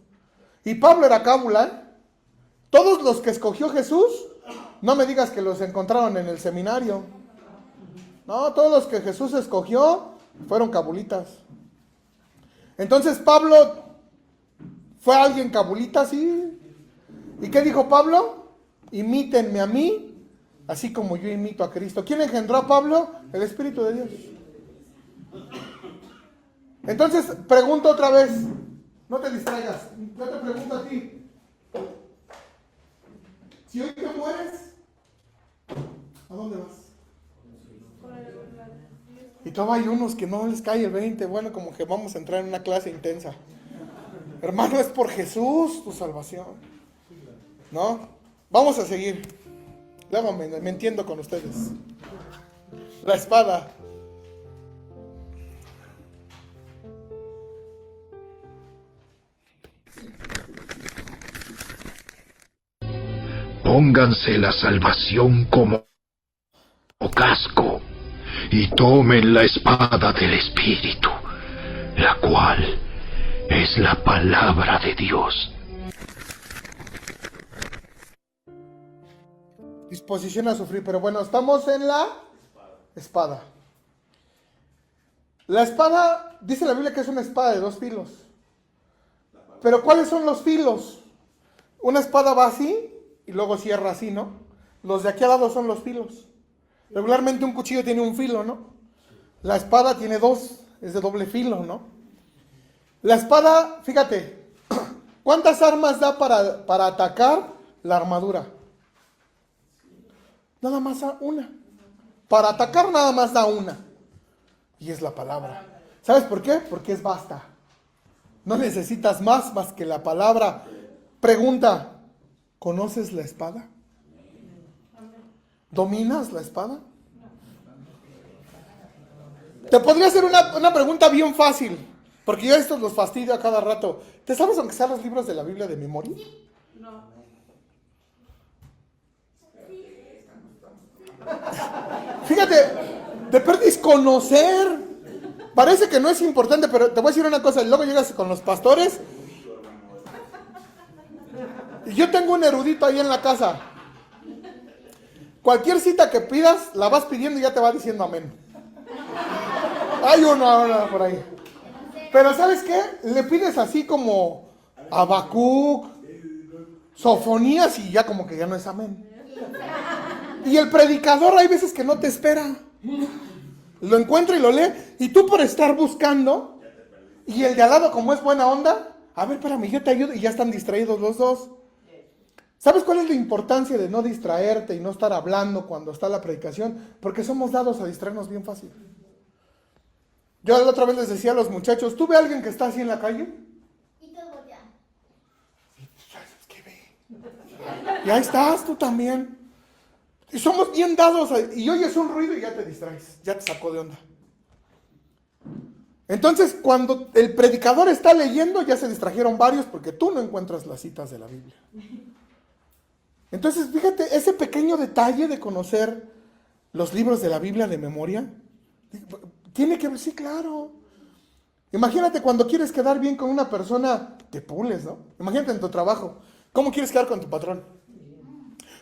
Y Pablo era cábula, ¿eh? Todos los que escogió Jesús, no me digas que los encontraron en el seminario. No, todos los que Jesús escogió fueron cabulitas. Entonces Pablo fue alguien cabulita, sí. ¿Y qué dijo Pablo? Imítenme a mí, así como yo imito a Cristo. ¿Quién engendró a Pablo? El Espíritu de Dios. Entonces, pregunto otra vez, no te distraigas, yo te pregunto a ti. Si hoy te mueres, ¿a dónde vas? Y todavía hay unos que no les cae el 20, bueno, como que vamos a entrar en una clase intensa. Hermano, es por Jesús tu salvación, ¿no? Vamos a seguir. Luego me entiendo con ustedes. La espada. Pónganse la salvación como casco y tomen la espada del Espíritu, la cual es la palabra de Dios. Disposición a sufrir, pero bueno, estamos en la espada. La espada, dice la Biblia que es una espada de 2 filos. Pero ¿cuáles son los filos? Una espada va así y luego cierra así, ¿no? Los de aquí al lado son los filos. Regularmente un cuchillo tiene un filo, ¿no? La espada tiene 2, es de doble filo, ¿no? La espada, fíjate, ¿cuántas armas da para atacar la armadura? Nada más da una. Para atacar nada más da una. Y es la palabra. ¿Sabes por qué? Porque es basta. No necesitas más que la palabra. Pregunta, ¿conoces la espada? ¿Dominas la espada? Te podría hacer una pregunta bien fácil, porque yo estos los fastidio a cada rato. ¿Te sabes aunque sean los libros de la Biblia de memoria? No. Fíjate, te perdís conocer. Parece que no es importante, pero te voy a decir una cosa. Luego llegas con los pastores. Y yo tengo un erudito ahí en la casa. Cualquier cita que pidas, la vas pidiendo y ya te va diciendo amén. Hay uno ahora por ahí. Pero ¿sabes qué? Le pides así como Habacuc, Sofonías y ya como que ya no es amén. Y el predicador hay veces que no te espera. Lo encuentra y lo lee. Y tú por estar buscando, y el de al lado como es buena onda, a ver, espérame, yo te ayudo, y ya están distraídos los dos. ¿Sabes cuál es la importancia de no distraerte y no estar hablando cuando está la predicación? Porque somos dados a distraernos bien fácil. Yo la otra vez les decía a los muchachos, ¿tú ves a alguien que está así en la calle? Y todo ya. ¿Qué ve? Y ahí estás tú también. Y somos bien dados y oyes un ruido y ya te distraes, ya te sacó de onda. Entonces, cuando el predicador está leyendo, ya se distrajeron varios porque tú no encuentras las citas de la Biblia. Entonces, fíjate, ese pequeño detalle de conocer los libros de la Biblia de memoria, tiene que ver, sí, claro. Imagínate cuando quieres quedar bien con una persona, te pules, ¿no? Imagínate en tu trabajo. ¿Cómo quieres quedar con tu patrón?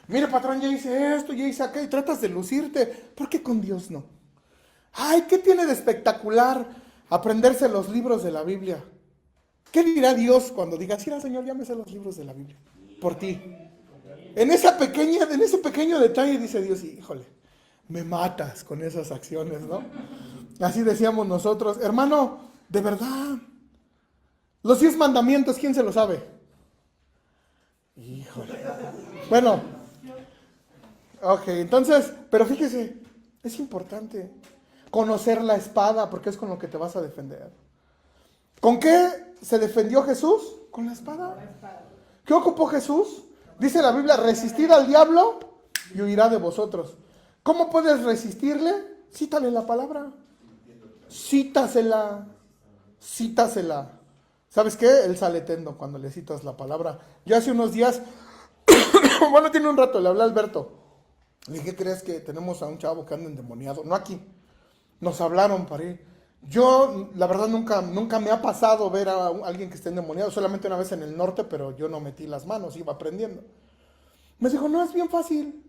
Mire, patrón, ya hice esto, ya hice aquello, y tratas de lucirte. ¿Por qué con Dios no? Ay, ¿qué tiene de espectacular aprenderse los libros de la Biblia? ¿Qué dirá Dios cuando digas, mira, Señor, ya me sé los libros de la Biblia? Por ti. En ese pequeño detalle dice Dios, híjole, me matas con esas acciones, ¿no? Así decíamos nosotros. Hermano, de verdad, los 10 mandamientos, ¿quién se los sabe? Híjole. Bueno, ok, entonces, pero fíjese, es importante conocer la espada porque es con lo que te vas a defender. ¿Con qué se defendió Jesús? Con la espada. ¿Qué ocupó Jesús? Dice la Biblia, resistid al diablo y huirá de vosotros. ¿Cómo puedes resistirle? Cítale la palabra. Cítasela. ¿Sabes qué? Él sale tendo cuando le citas la palabra. Yo hace unos días, bueno, tiene un rato, le hablé a Alberto. Le dije, ¿qué crees que tenemos a un chavo que anda endemoniado? No aquí. Nos hablaron para ir. Yo, la verdad, nunca me ha pasado ver a alguien que esté endemoniado. Solamente una vez en el norte, pero yo no metí las manos, iba aprendiendo. Me dijo, no, es bien fácil.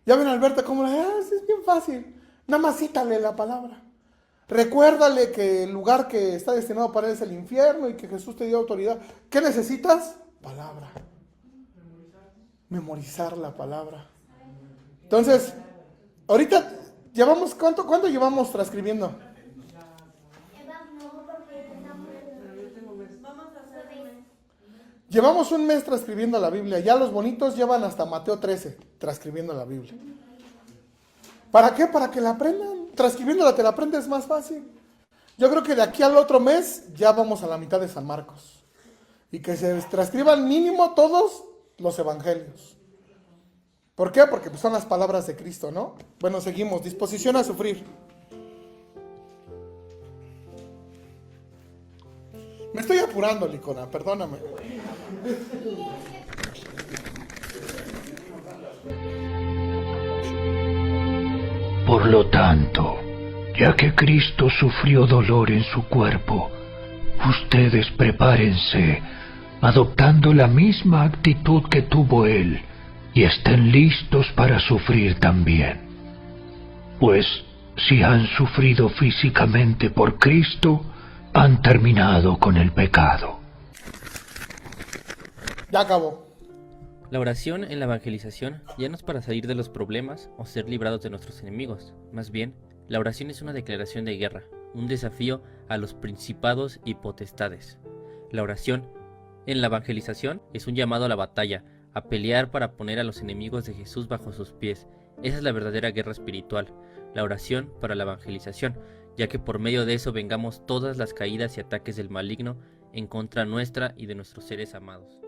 Ya ven, Alberto, ¿cómo es bien fácil. Nada más cítale la palabra. Recuérdale que el lugar que está destinado para él es el infierno y que Jesús te dio autoridad. ¿Qué necesitas? Palabra. Memorizar la palabra. Entonces, ahorita llevamos, ¿cuánto llevamos transcribiendo? Llevamos un mes transcribiendo la Biblia. Ya los bonitos llevan hasta Mateo 13 transcribiendo la Biblia. ¿Para qué? Para que la aprendan. Transcribiéndola te la aprendes más fácil. Yo creo que de aquí al otro mes ya vamos a la mitad de San Marcos. Y que se transcriban mínimo todos los evangelios. ¿Por qué? Porque pues, son las palabras de Cristo, ¿no? Bueno, seguimos. Disposición a sufrir. Me estoy apurando, Licona, perdóname. Por lo tanto, ya que Cristo sufrió dolor en su cuerpo, ustedes prepárense, adoptando la misma actitud que tuvo Él, y estén listos para sufrir también. Pues, si han sufrido físicamente por Cristo, han terminado con el pecado. Ya acabó. La oración en la evangelización ya no es para salir de los problemas o ser librados de nuestros enemigos. Más bien, la oración es una declaración de guerra, un desafío a los principados y potestades. La oración en la evangelización es un llamado a la batalla, a pelear para poner a los enemigos de Jesús bajo sus pies. Esa es la verdadera guerra espiritual, la oración para la evangelización, ya que por medio de eso vengamos todas las caídas y ataques del maligno en contra nuestra y de nuestros seres amados.